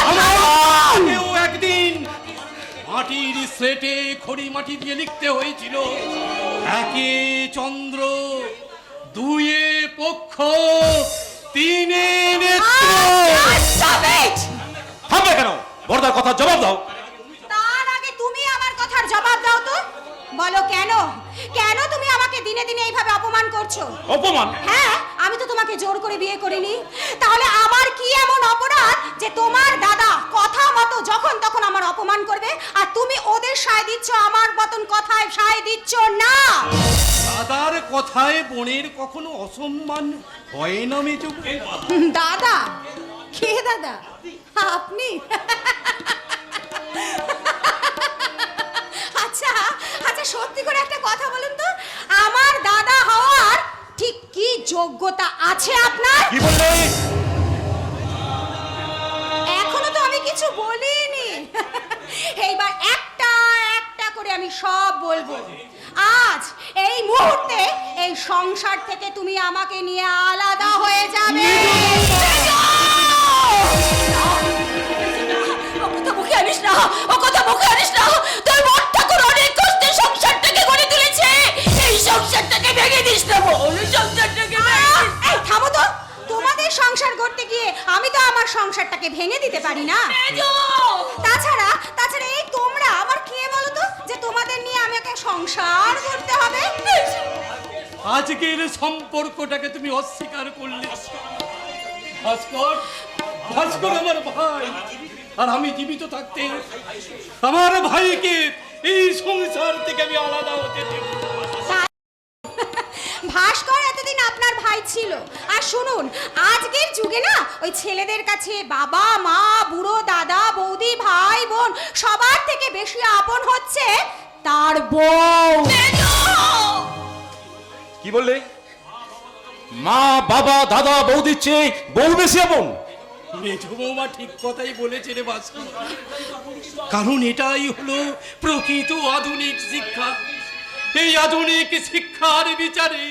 আমাকেও একদিন মাটির স্লেটে খড়ি মাটি দিয়ে লিখতে হয়েছিল একে চন্দ্র, দুয়ে পক্ষ, তিনে নেত্র। থামবে কেন? বড়দার কথা জবাব দাও। তার আগে তুমি আমার কথার জবাব দাও তো। বলো কেন? কেন তুমি আমাকে দিনে দিনে এইভাবে অপমান করছো? অপমান? হ্যাঁ, আমি তো তোমাকে জোর করে বিয়ে করিনি। তাহলে আমার কি এমন অপরাধ যে তোমার দাদা কথা মতো যখন তখন আমার অপমান করবে, আর তুমি ওদের সায় দিচ্ছ, আমার মতন কথায় সায় দিচ্ছ না? দাদার কথায় বোনের কখনো অসম্মান হয় না মেজ বৌমা। দাদা? কে দাদা? আপনি? আচ্ছা আচ্ছা, সত্যি করে একটা কথা বলুন তো, আমার দাদা হওয়ার ঠিক কি যোগ্যতা আছে আপনার? কি বললে? এখনো তো আমি কিছু বলিনি। এইবার একটা একটা করে আমি সব বলবো। আজ এই মুহূর্তে এই সংসার থেকে তুমি আমাকে নিয়ে আলাদা হয়ে যাবে। ও কথা মুখে আনিস না, ও কথা মুখে আনিস না। তোর মন ঠাকুর অনেক কষ্টে সংসারটাকে গড়ে তুলেছে, এই সংসারটাকে ভেঙে দিস না বল, সংসারটাকে। এই থামো তো, তোমাদের সংসার গড়তে গিয়ে আমি তো আমার সংসারটাকে ভেঙে দিতে পারি না। তাছাড়া এই তোমরা আমার কে বলো তো যে তোমাদের নিয়ে আমাকে সংসার করতে হবে? আজকের সম্পর্কটাকে তুমি অস্বীকার করলে ভাস্কর। ভাস্কর আমার ভাই, আর আমি জীবিত থাকতে আমার ভাইকে এই সংসার থেকে আমি আলাদা হতে দেব না। ভাস্কর এতদিন আপনার ভাই ছিল। আর শুনুন, আজকের যুগে না ওই ছেলেদের কাছে বাবা মা বুড়ো দাদা বৌদি ভাই বোন সবার থেকে বেশি আপন হচ্ছে তার বউ। কি বললে? মা বাবা দাদা বৌদির চেয়ে বউ বেশি আপন? মেজ বৌমা ঠিক কথাই বলেছে রে ভাস্কর, কারণ এটাই হলো প্রকৃত আধুনিক শিক্ষা। এই আধুনিক শিক্ষার বিচারে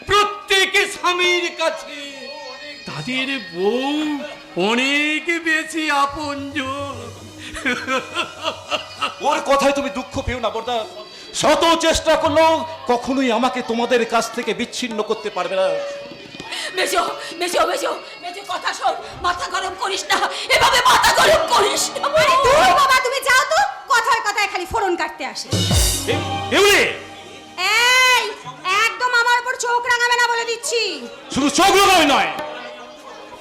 প্রত্যেক স্বামীর কাছে তাদের বউ অনেক বেশি আপনজন। ওর কথায় তুমি দুঃখ পেও না বর্দা। শত চেষ্টা করলেও কখনোই আমাকে তোমাদের কাছ থেকে বিচ্ছিন্ন করতে পারবে না। মেজো মেজো মেজো মেজো, কথা শোন, মাথা গরম করিস না, এভাবে মাথা গরম করিস না। আরে দূর বাবা, তুমি যাও তো, কথায় কথায় খালি ফোরন কাটতে আসে। এমনি এই একদম আমার উপর চোখ রাঙাবে না বলে দিচ্ছি। শুধু চোখ লাগাই নয়,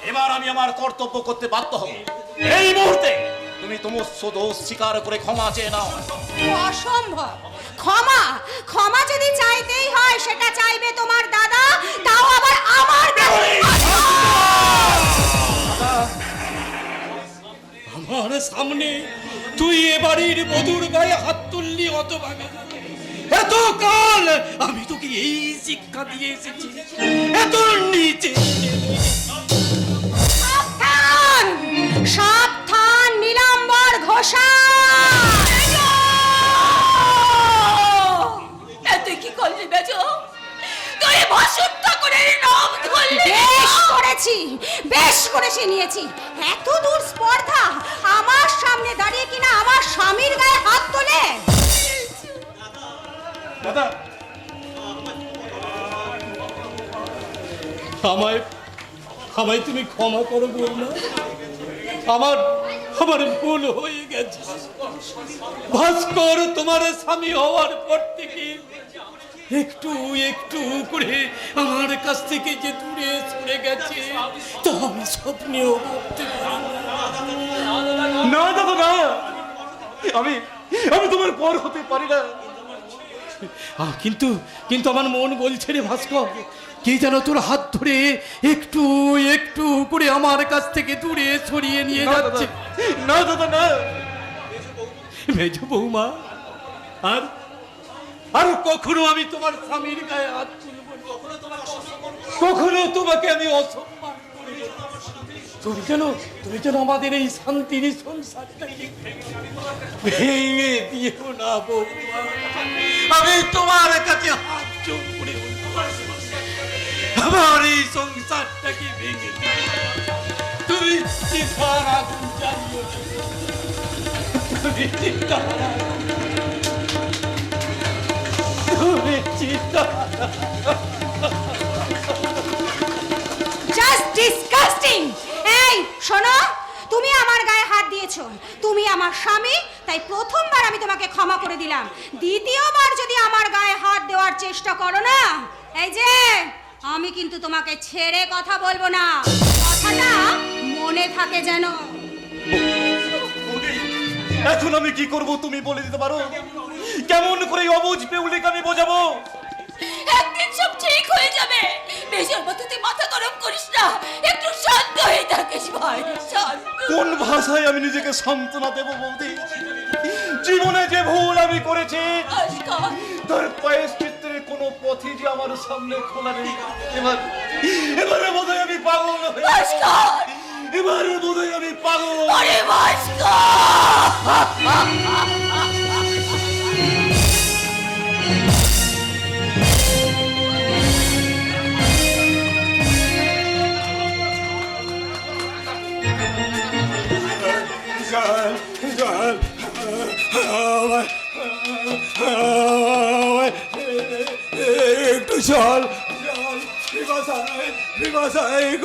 এবার আমি আমার কর্তব্য করতে বাধ্য হব। এই মুহূর্তে তুমি তোমার দোষ স্বীকার করে ক্ষমা চেয়ে নাও। অসম্ভব। ক্ষমা ক্ষমা যদি চাইতেই হয় সেটা চাইবে তোমার দাদা, তাও আবার আমার আমার সামনে তুই এ বাড়ির বধূর গায়ে হাত তুললি অত ভাগে। এতকাল আমি তোকে এই শিক্ষা দিয়ে এসেছি, এত নিচে। সাবধান সাবধান নীলাম্বর ঘোষা। তুই কি করলি মেজো? তুই ভাষণটা করে নাম ধরলি। বেশ করেছি নিয়েছি। এত দূর স্পর্ধা, আমার সামনে দাঁড়িয়ে কিনা আমার স্বামীর গায়ে হাত তোলে। দাদা আমায় তুমি ক্ষমা করো বৌমা, আমার ভুল হয়ে গেছে। ভাস্কর তোমার স্বামী হওয়ার পর থেকে একটু একটু করে আমার কাছ থেকে যে দূরে সরে গেছে তা আমি স্বপ্নেও ভাবতে পারি না দাদা না, আমি তোমার পর হতে পারি না। কিন্তু কিন্তু আমার মন বলছে রে ভাস্কর, কে যেন তোর হাত ধরে একটু একটু করে আমার কাছ থেকে দূরে সরিয়ে নিয়ে যাচ্ছে। না দাদা না, মেজ বৌমা, আর আর কখনো আমি তোমার স্বামীর গায়ে হাত তুলব না, কখনো তোমাকে আমি অসম্মান করব না। তুমি যেন আমাদের এই শান্তির সংসারটাকে ভেঙে দিও না বৌমা। আমি তোমার কাছে হাত জোড় করে আমার এই সংসারটাকে ভেঙে দিও। তুমি চিতার আগুন জ্বালিও না, তুমি চিতার জাস্ট ডিসকাস্টিং। এই শোনো, তুমি আমার গায়ে হাত দিয়েছো, তুমি আমার স্বামী, তাই প্রথমবার আমি তোমাকে ক্ষমা করে দিলাম। দ্বিতীয়বার যদি আমার গায়ে হাত দেওয়ার চেষ্টা করো না, এই যে আমি কিন্তু তোমাকে ছেড়ে কথা বলবো না। কথাটা মনে থাকে যেন। এখন আমি কি করব তুমি বলে দিতে পারো? কেমন করে অবুঝ পেউলিকে আমি বোঝাবো? একদিন সব ঠিক হয়ে যাবে। মেজোর মতো তুই মাথা গরম করিস না, একটু শান্ত হয়ে থাকিস ভাই, শান্ত। কোন ভাষায় আমি নিজেকে সান্ত্বনা দেব বৌদি? জীবনে যে ভুল আমি করেছি ভাস্কর, তার প্রায়শ্চিত্তের কোনো পথই যে আমার সামনে খোলা নেই। এবারে বোধহয় আমি পাগল হয়ে ভাস্কর, এবারে বোধহয় আমি পাগল। আরে ভাস্কর! একটু চল,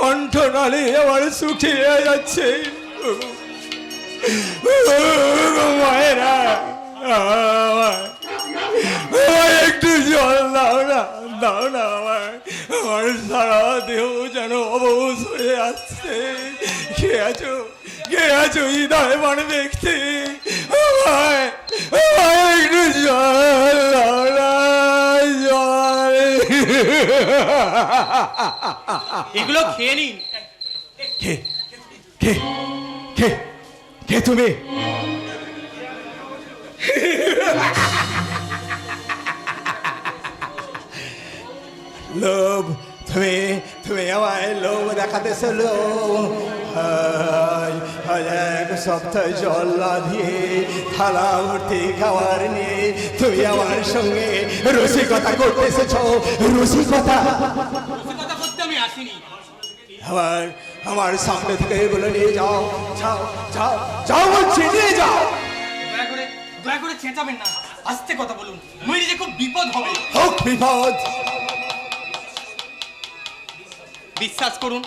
কণ্ঠনালী আমার শুকিয়ে যাচ্ছে। মায়েরা একটু জল দাও না, দাও না আমার, আমার সারা দেহ যেন অবশ হয়ে আসছে। কে আছো, কে আছো হৃদয়বান ব্যক্তি, আমায় একটু জল দাও না, জল। এগুলো খেয়ে নিন। কে কে কে কে তুমি? লোভ, তুমি তুমি আমায় লোভ দেখাতেছো, লোভ। এক সপ্তাহ জল না দিয়ে থালা ভর্তি খাবার নিয়ে তুমি আমার সঙ্গে রসিকতা করতে এসেছো, রসিকতা। কথা করতে আমি আসিনি। আমার আমার সামনে থেকে এগুলো নিয়ে যাও, যাও যাও যাও বলছি, নিয়ে যাও। দয়া করে চেঁচাবেন না, আস্তে কথা বলুন, নইলে যে খুব বিপদ হবে। হোক বিপদ। বিশ্বাস করুন,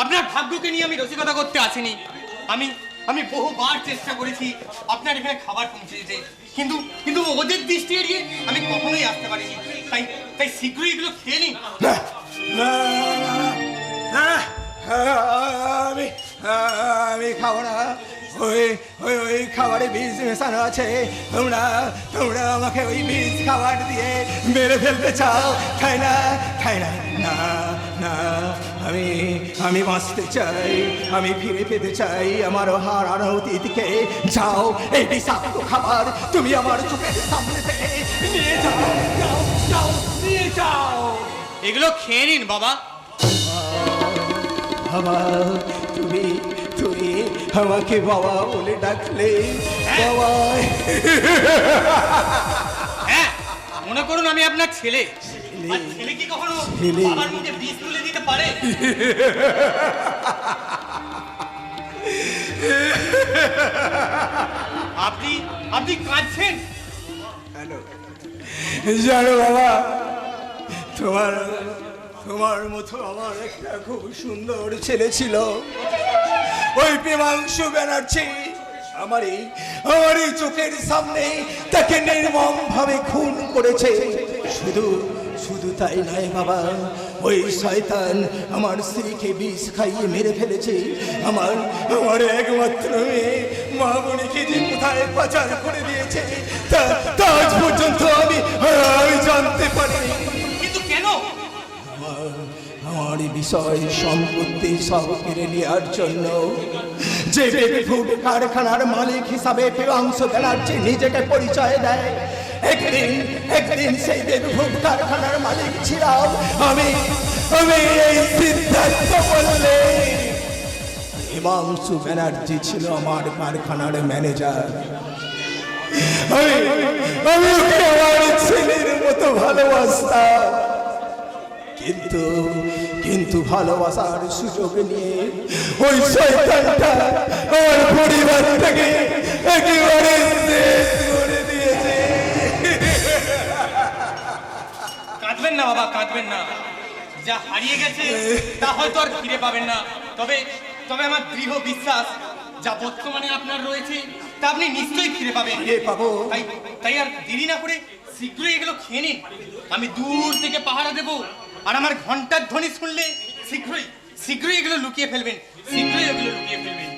আপনার ভাগ্যকে নিয়ে আমি রসিকতা করতে আসিনি। আমি বহুবার চেষ্টা করেছি আপনার এখানে খাবার পৌঁছে দিতে, কিন্তু ওদের দৃষ্টি এড়িয়ে আমি কখনোই আসতে পারিনি। তাই শীঘ্রই এগুলো খেয়ে নিন। না না না, আমি আমি খাবো না। ওই ওই ওই খাবারে বীজ মেশানো আছে। তোমরা তোমরা আমাকে ওই বীজ খাবার দিয়ে মেরে ফেলতে চাও। খাই না, খাই না, না না। আমি আমি বাঁচতে চাই, আমি ফিরে পেতে চাই আমার হারানো অতীতকে। যাও, এই বিষাক্ত খাবার তুমি আমার চোখের সামনে থেকে নিয়ে যাও, যাও যাও, নিয়ে যাও। এগুলো খেয়ে নিন বাবা। বাবা, তুমি তুমি আমাকে বাবা বলে ডাকলে, বাবা। হ্যাঁ, মনে করুন আমি আপনার ছেলে। আর ছেলে কি কখনো বাবার মুখে বিষ তুলে দিতে পারে? আপনি কাঁদছেন? জানো বাবা, তোমার তোমার মতো আমার একটা খুব সুন্দর ছেলে ছিল, ওই প্রেমাংশু ব্যানার্জি। আমারই চোখের সামনে তাকে নির্মম ভাবে খুন করেছে। শুধু শুধু তাই নয় বাবা, ওই শয়তান আমার স্ত্রীকে বিষ খাইয়ে মেরে ফেলেছে। আমার আমার একমাত্র মেয়ে মামনিকে যে কোথায় পাচার করে দিয়েছে তা আজ পর্যন্ত আমি জানতে পারিনি। কিন্তু কেন? আমার বিষয় সম্পত্তি সব কেড়ে নেওয়ার জন্য যে বেবি ফুড কারখানার মালিক হিসাবে প্রেমাংশ ব্যানার্জি নিজেকে পরিচয় দেয়, একদিন সেই বেবি ফুড কারখানার মালিক ছিলাম আমি। এই সিদ্ধান্ত বললে প্রেমাংশ ব্যানার্জি ছিল আমার কারখানার ম্যানেজার। আমি ওকে আমার ছেলের মতো ভালোবাসতাম, কিন্তু ভালোবাসার সুযোগ নিয়ে ওই শয়তানটা আমার পরিবার থেকে একেবারে শেষ করে দিয়েছে। কাঁদবেন না বাবা, কাঁদবেন না। যা হারিয়ে গেছে তা হয়তো আর ফিরে পাবেন না। তবে আমার দৃঢ় বিশ্বাস, যা বর্তমানে আপনার রয়েছে তা আপনি নিশ্চয়ই ফিরে পাবেন। পাবো। তাই আর দেরি না করে শীঘ্রই এগুলো খেয়ে নিন। আমি দূর থেকে পাহারা দেবো, আর আমার ঘন্টার ধ্বনি শুনলে শীঘ্রই এগুলো লুকিয়ে ফেলবেন, শীঘ্রই এগুলো লুকিয়ে ফেলবেন।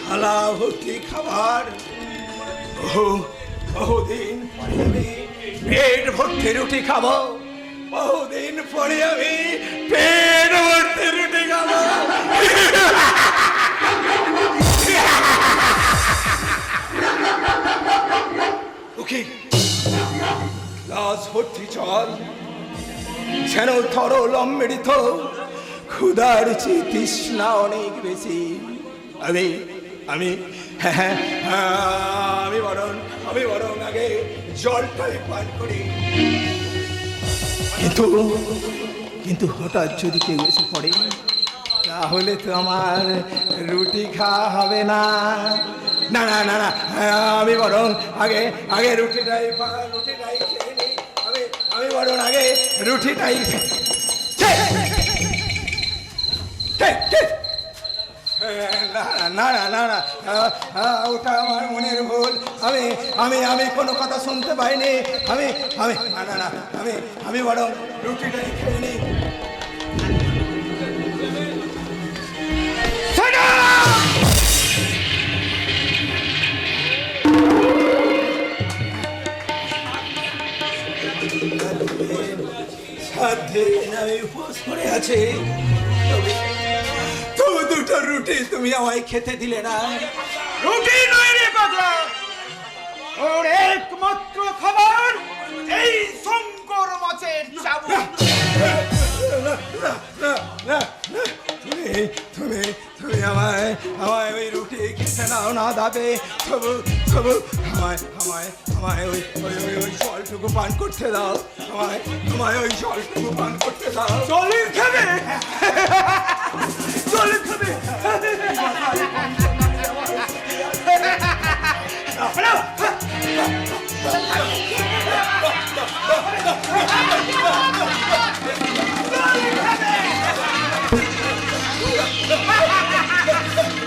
থালা ভর্তি খাবার, বহুদিন পরে আমি পেট ভর্তি রুটি খাবো, বহুদিন পরে আমি পেট ভর্তি রুটি খাবো। ওকে, গ্লাস ভর্তি জল যেন তরল অমৃত, ক্ষুধার চেয়ে তৃষ্ণা অনেক বেশি। আমি বরং আগে জলটাই পান করি। কিন্তু হঠাৎ যদি কেউ এসে পড়ে তাহলে তো আমার রুটি খাওয়া হবে না। না না না না, আমি বরং আগে রুটিটাই খেয়ে নিই। আমি বরং আগে রুটিটাই না না না না ওটা আমার মনের ভুল। আমি আমি আমি কোনো কথা শুনতে পাইনি। আমি আমি না না না আমি আমি বরং রুটিটাই খেয়ে নিই। সাতদিন আমি উপোস করে আছি, তবু দুটো রুটি তুমি আমায় খেতে দিলে না। রুটি নয় রে পাগলা, ওর একমাত্র খাবার এই শঙ্কর মাছের চাবুক। তুমি তুমি তুমি আমায় আমায় ওই রুটি খেতে নাও না দাবে, তবু তবু আমায় আমায় আমায় ওই ওই ওই ওই জলটুকু পান করতে দাও। আমায় আমায় ওই জলটুকু পান করতে দাও। জলই খাবে, জলই খাবে।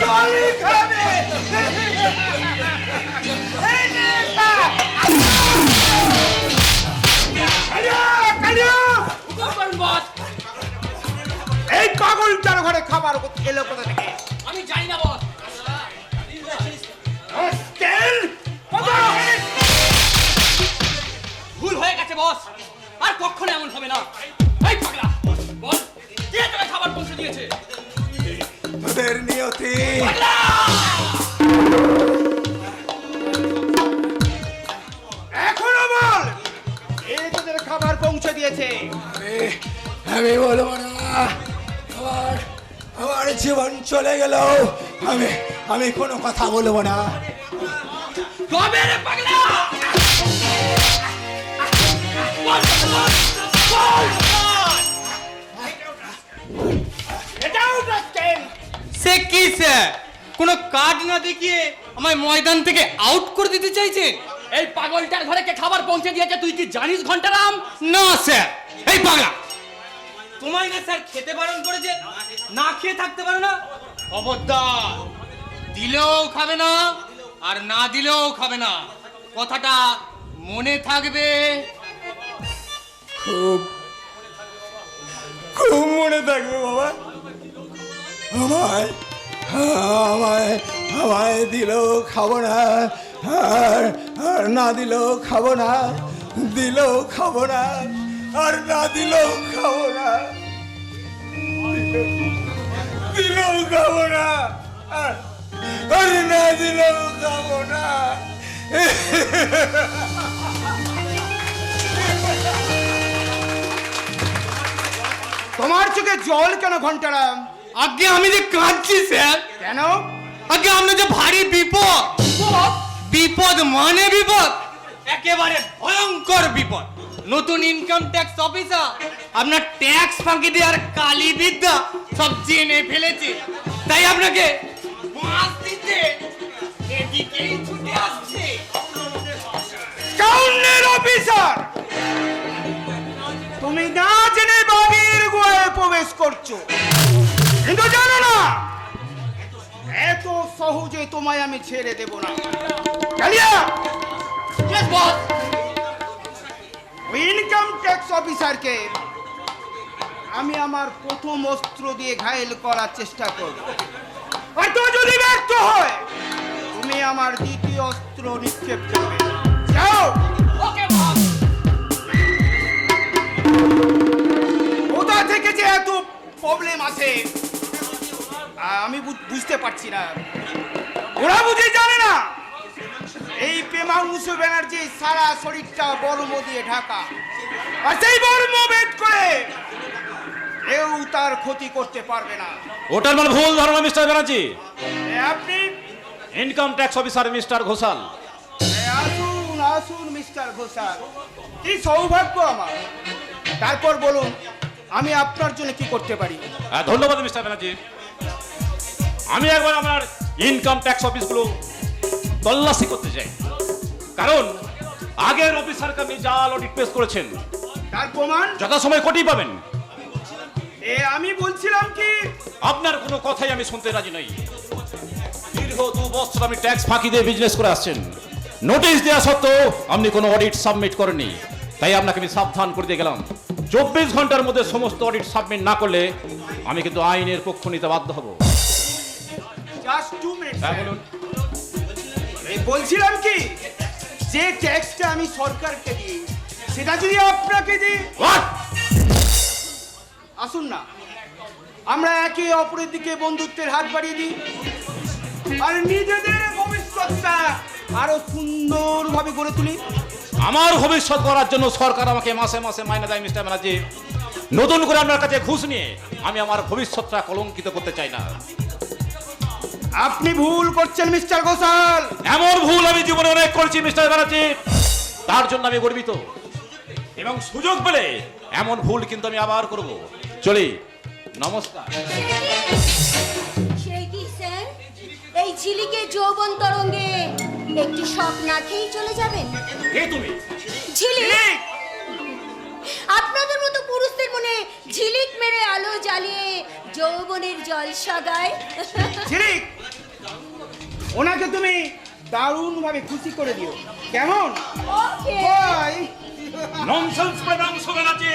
জলই খাবে। এই পাগলটার ঘরে খাবার এলো কোথা থেকে? আমি জানি না বস। তেল ভুল হয়ে গেছে বস, আর কখনো এমন হবে না। এই পাগলা বল, কে তোকে খাবার পৌঁছে দিয়েছে? তোদের নিয়তি। এখনো বল, এই তোদের খাবার পৌঁছে দিয়েছে। আমি বলবো না, আমার আমার জীবন চলে গেল, আমি আমি কোনো কথা বলবো না। কবে রে পাগলা? বল, বল, বল, বল। এটাও তেল। সে কি স্যার, কোনো কার্ড না দেখিয়ে আমায় ময়দান থেকে আউট করে দিতে চাইছে? এই পাগলটার ঘরে কে খাবার পৌঁছে দিয়েছে তুই কি জানিস ঘন্টারাম? না স্যার, এই পাগলা তোমায় না স্যার খেতে বারণ করেছে, না খেয়ে থাকতে পারো না? খবরদার, দিলেও খাবে না আর না দিলেও খাবে না, কথাটা মনে থাকবে। খুব খুব মনে থাকবে বাবা। আমায় আমায় আমায় দিলেও খাবো না, আর আর না দিলেও খাবো না, দিলেও খাবো না, আর না দিলেও খাবো না, দিলেও খাবো না, আর না দিলেও খাবো না। তোমার চোখে জল কেন ঘন্টারাম? আগে আমি যে কাঁদছি স্যার, কেন? আগে আমরা যে ভারী বিপদ। বিপদ মানে বিপদ, একেবারে ভয়ঙ্কর বিপদ। নতুন ইনকাম ট্যাক্স অফিসার আপনার ট্যাক্স ফাঁকি দেওয়ার কালী বিদ্যা সব জেনে ফেলেছে, তাই আপনাকে বাঁশ দিতে এদিকেই ছুটে আসছে। টাউনের অফিসার, তুমি না জেনে বাড়ির গোয়ায় প্রবেশ করছো, কিন্তু জানো না এত সহজে তোমায় আমি ছেড়ে দেব না। কালিয়া, ইয়েস বস। ইনকাম ট্যাক্স অফিসারকে আমি আমার প্রথম অস্ত্র দিয়ে ঘায়েল করার চেষ্টা করব, আর তো যদি ব্যর্থ হয় তুমি আমার দ্বিতীয় অস্ত্র নিক্ষেপ করবে। যাও। ওকে বস। কোথা থেকে যে এত প্রবলেম আছে আমি বুঝতে পারছি না। ওরা বুঝে জানে না এই প্রেমাংশু ব্যানার্জি সারা শরীরটা বর্ম দিয়ে ঢাকা, আর সেই বর্ম ভেদ করে কেউ তার ক্ষতি করতে পারবে না। ওটার মানে ভুল ধারণা মিস্টার ব্যানার্জি। আপনি income tax officer mister Ghoshal. আসুন আসুন মিস্টার ঘোষাল, কি সৌভাগ্য আমার। তারপর বলুন আমি আপনার জন্য কি করতে পারি? ধন্যবাদ মিস্টার ব্যানার্জি। আমি একবার আমার ইনকাম ট্যাক্স অফিসগুলো তল্লাশি করতে চাই, কারণ আগের অফিসারকে আপনি জাল অডিট পেশ করেছেন, তার প্রমাণ? যথাসময়ে কোটি পাবেন। আমি বলছিলাম কি, আপনার কোনো কথাই আমি শুনতে রাজি নই। দীর্ঘ 2 বছর আমি ট্যাক্স ফাঁকি দিয়ে বিজনেস করে আসছেন। নোটিশ দেওয়া সত্ত্বেও আপনি কোনো অডিট সাবমিট করেননি, তাই আপনাকে আমি সাবধান করে দিয়ে গেলাম। 24 ঘন্টার মধ্যে সমস্ত অডিট সাবমিট না করলে আমি কিন্তু আইনের পক্ষ নিতে বাধ্য হব। Just 2 minute. হ্যাঁ, বলুন। বলছিলাম কি, যে ট্যাক্সটা আমি সরকারকে দিই সেটা যদি আপনাকে দিই, What? আসুন না আমরা একে অপরের দিকে বন্ধুত্বের হাত বাড়িয়ে দিই আর নিজেদের ভবিষ্যৎটা আরো সুন্দরভাবে গড়ে তুলি। আমার ভবিষ্যৎ করার জন্য সরকার আমাকে মাসে মাসে মাইনে দেয় মিস্টার ব্যানার্জি। নতুন করে আপনার কাছে ঘুষ নিয়ে আমি আমার ভবিষ্যৎটা কলঙ্কিত করতে চাই না। আপনি ভুল করছেন মিস্টার ঘোষাল। এমন ভুল আমি জীবনে অনেক করেছি মিস্টার ব্যানার্জি, তার জন্য আমি গর্বিত এবং সুযোগ পেলে এমন ভুল কিন্তু আমি আবার করব। চলি, নমস্কার। সে কি স্যার, এই ঝিলিকে যৌবন তরঙ্গে একটি শখ না খেয়েই চলে যাবেন? কে তুমি? ঝিলিক, আপনাদের মতো পুরুষদের মনে ঝিলিক মেরে আলো জ্বালিয়ে যৌবনের জলসা গায়। ঝিলিক, ওনাকে তুমি দারুণ ভাবে খুশি করে দিও, কেমন? ওকে, ভাই ননসেন্স বেদাংশ ব্যানার্জি,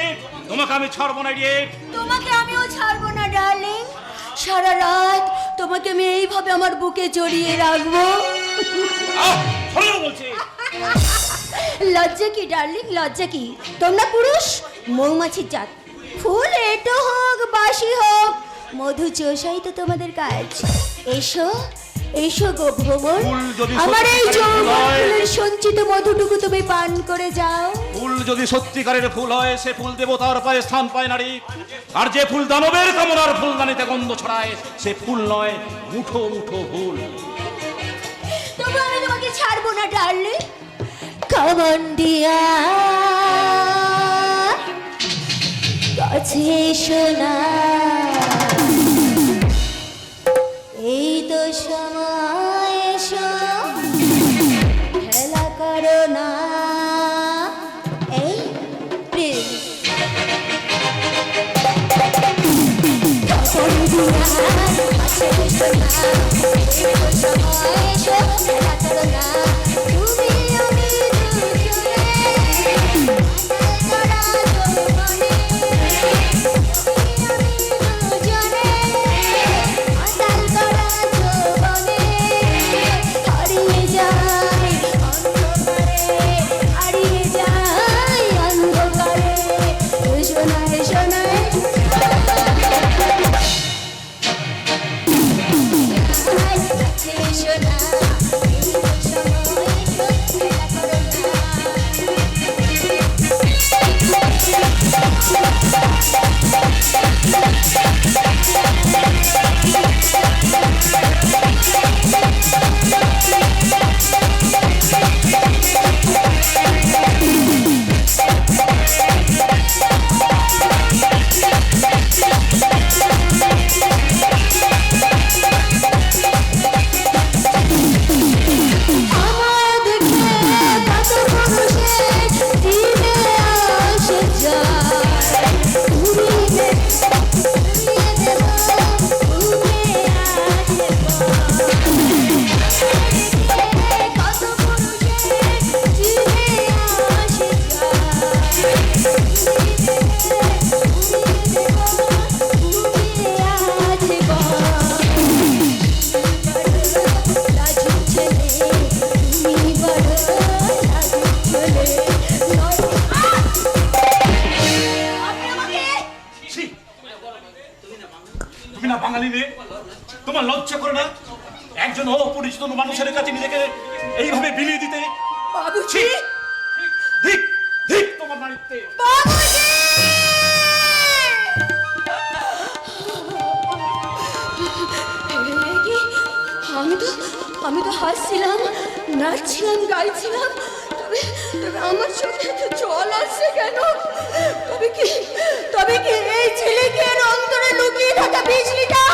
তোমাকে আমি ছাড়বো না রে। তোমাকে আমিও ছাড়বো না ডার্লিং। সারা রাত তোমাকে আমি এইভাবে আমার বুকে জড়িয়ে রাখবো। শোনো বলছি। লজ্জা কি ডার্লিং, লজ্জা কি? তোমরা পুরুষ মৌমাছির জাত। ফুল এটো হোক বাসি হোক, মধু চোষাই তো তোমাদের কাজ। এসো এসো গো ভ্রমর, ফুল যদি আমার এই সত্যিকারের ফুল হয়, যৌবনের সঞ্চিত মধুটুকু তুমি পান করে যাও। ফুল যদি সত্যিকারের ফুল হয়, সে ফুল দেবতার পায়ে স্থান পায় নারী। আর যে ফুল দানবের কামনার ফুলদানিতে গন্ধ ছড়ায়, সে ফুল নয়, মুঠো মুঠো ফুল। তবু আমি তোমাকে ছাড়বো না ডার্লিং। কামন দিয়া কাছে এসো না, এই তো সময়, এসো খেলা করো না। এই প্লিজ কামন দিয়া কাছে এসো না, এই তো সময়, এসো খেলা করো না। তুমি আমি দুজনে করা যৌবনে, তুমি না বাঙালি মেয়ে, তোমার লজ্জা করে না একজন অপরিচিত মানুষের কাছে নিজেকে এইভাবে বিলিয়ে দিতে? বাবুজি, ঠিক ঠিক তোমার নারীত্বে। বাবুজি! আমি তো হাসছিলাম, নাচছিলাম, গাইছিলাম, তবে আমার চোখে তো জল আসছে কেন? তবে কি এই ছেলেকে অন্তরে লুকিয়ে থাকা বিজলিটা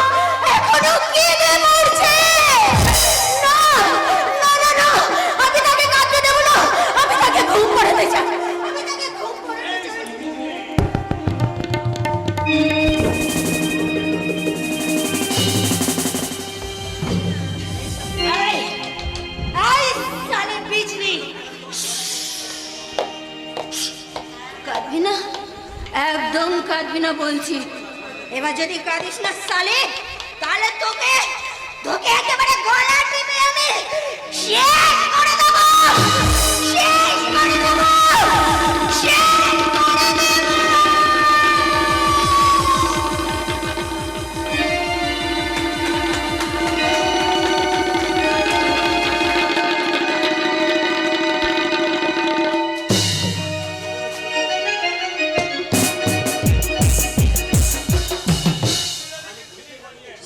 এখনো কেঁদে মরছে? না না না না, আমি তাকে কাঁদতে দেবো না, আমি তাকে ঘুম পাড়াতে চাই, আমি তাকে ঘুম পাড়াতে চাই। কাঁদবি না, একদম কাঁদবি না বলছি। এবার যদি কাঁদিস না সালে, তাহলে তোকে তোকে একেবারে গলা টিপে আমি শেষ করে দেবো, শেষ করে দেবো, শেষ করে দেবো।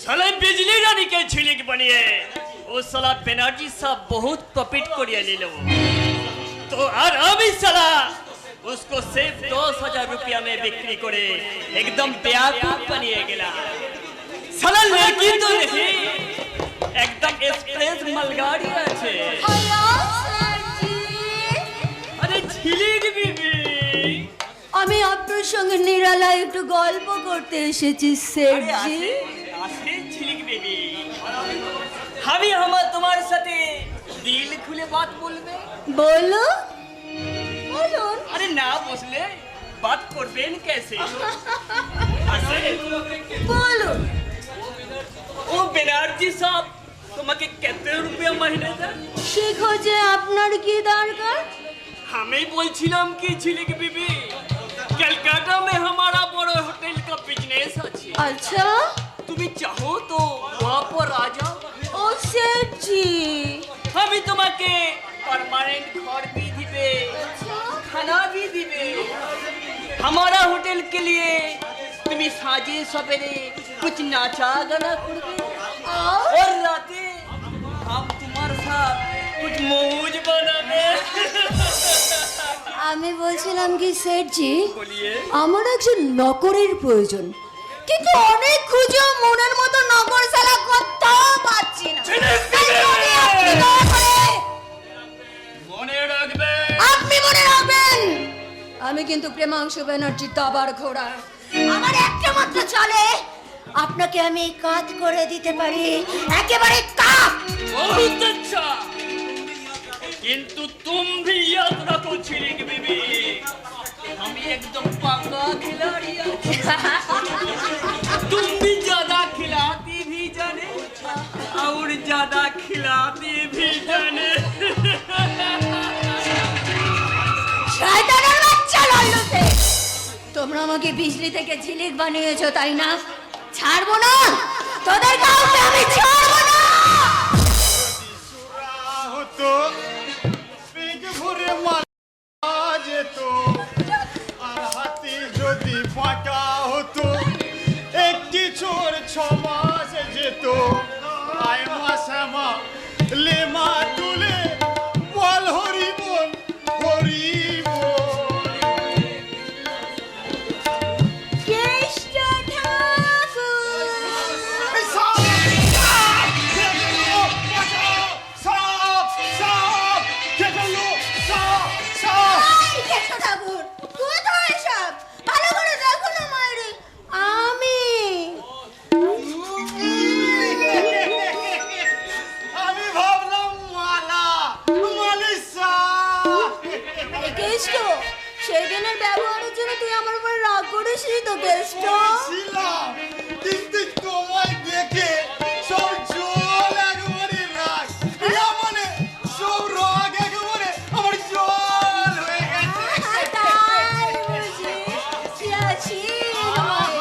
साले बिजली रानी के झिलिक बनिए वो साला बनर्जी साहब बहुत प्रॉफिट करिए ले लो तो और अभी साला उसको सिर्फ 10,000 रुपया में बिक्री करे एकदम बेवकूफ बनिए गेला साला लड़की तो नहीं एकदम एक्सप्रेस मालगाड़ी আছে अरे झिलिक बीबी আমি আপনার সঙ্গে নিরালায় একটু গল্প করতে এসেছি সেঠজি। আসলে ঝিলিক বেবি আমি আমার তোমার সাথে দিল খুলে বাত বলবে বলো, বলুন। আরে না বসলে বাত করবেন कैसे আসলে বলুন। ও বেনার্জি সাহেব তোমাকে কত রুপিয়া মহিনে দেন সে খোঁজে আপনার কি দরকার? আমি বলছিলাম কি ঝিলিক बीबी कलकत्ता में हमारा बड़ा होटल का बिजनेस আছে अच्छा, তুমি চাहो तो वहाँ पर आ जाओ ও সেঠজি। আমি তোমাকে परमानेंट घर भी दिबे खाना भी दिबे हमारा होटल के लिए तुम्हें साजे सवेरे कुछ नाचा गाना करबे और राते हम तुम्हारे साथ कुछ मौज बनाबे আমি বলছিলাম কি সেঠজি, বলিয়ে আমার একজন নকরের প্রয়োজন, কিন্তু অনেক খুঁজেও মনের মতো নকর সালা কোথাও পাচ্ছি না। তাই যদি আপনি দয়া করে মনে রাখবে আপনি মনে রাখবেন, আমি কিন্তু প্রেমাংশু ব্যানার্জি দাবার ঘোড়া, আমার একটা মাত্র চলে, আপনাকে আমি কাজ করে দিতে পারি, একেবারে কাপ। बहुत अच्छा किंतु तुम भी याद रखो झिलिक बीबी हम एकदम पक्का खिलाड़ी हैं। तुम भी ज्यादा खिलाती भी जाने और ज्यादा खिलाती भी जाने শয়তানের বাচ্চা লল্লুতে, তোমরা আমাকে বিজলি থেকে ঝিলিক বানিয়েছো তাই না? ছাড়বো না, তোদের কাউকে আমি ছাড়বো না। হতো পেট ভরে মারা যেত আর হাতি যদি ফাঁকা হতো একটি চোর 6 মাস যেত আয় মাসামা লেমা তুলে বল হরি বল হরি কেষ্ট ঠাকুর, এই কেষ্ট ঠাকুর, কোথায় এসব? ভালো করে দেখো না মায়েরে, আমি আমি ভাবলাম মালা মালিসা এই কেষ্ট, সেই দিনের ব্যবহারের জন্য তুই আমার উপর রাগ করিসনি তো কেষ্ট? ছিলাম কিন্তু তোমায় দেখে সব জল একেবারে রাগ মানে সব রাগ একেবারে আমার জল হয়ে গেছে তাই বুঝি? আছি তোমায়।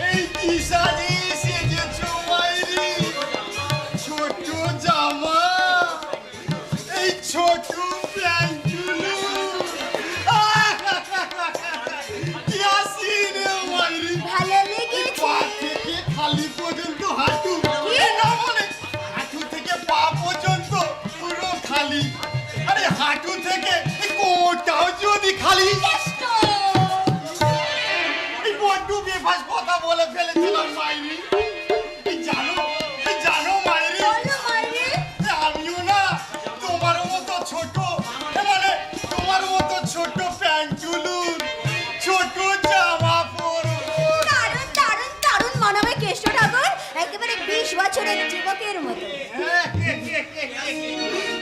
এই কি সাজিয়ে সেজেছো মাইরি ছোট জামা এই ছোট প্যান্টগুলো কি আসিনে মাইরি ভালো লেগেছে? পা থেকে খালি পর্যন্ত হাঁটু না মানে হাঁটু থেকে পা পর্যন্ত পুরো খালি আরে হাঁটু থেকে কোটাও যদি খালি এই বড্ড বেফাস কথা বলে ফেলেছিলাম মাইরি এই জানো মাইরি বলো মাইরে। আমিও না তোমার মতো ছোট মানে তোমার মতো ছোট প্যান্টগুলো ছোট জামা পরবো দারুণ দারুণ দারুণ মানাবে কেষ্ট ঠাকুর, একেবারে 20 বছরের যুবকের মতো।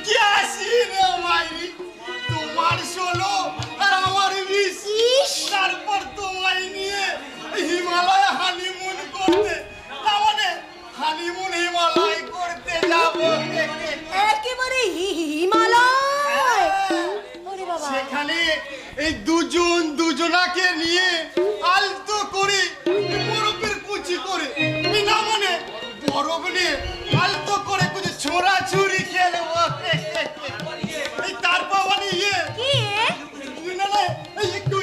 কি আসি রে মাইরি তোমার 16 আর আমার 20 হিমালয় করতে যাব একেবারে হিমালয়। ওরে বাবা, সেখানে এই দুজন দুজনাকে নিয়ে আলতো করে বরফের কুচি করে বিনা মানে বরফ নিয়ে আলতো করে কুচি ছোড়াছুরি খেলবো। এই তারপর মানে কি না না এই একটু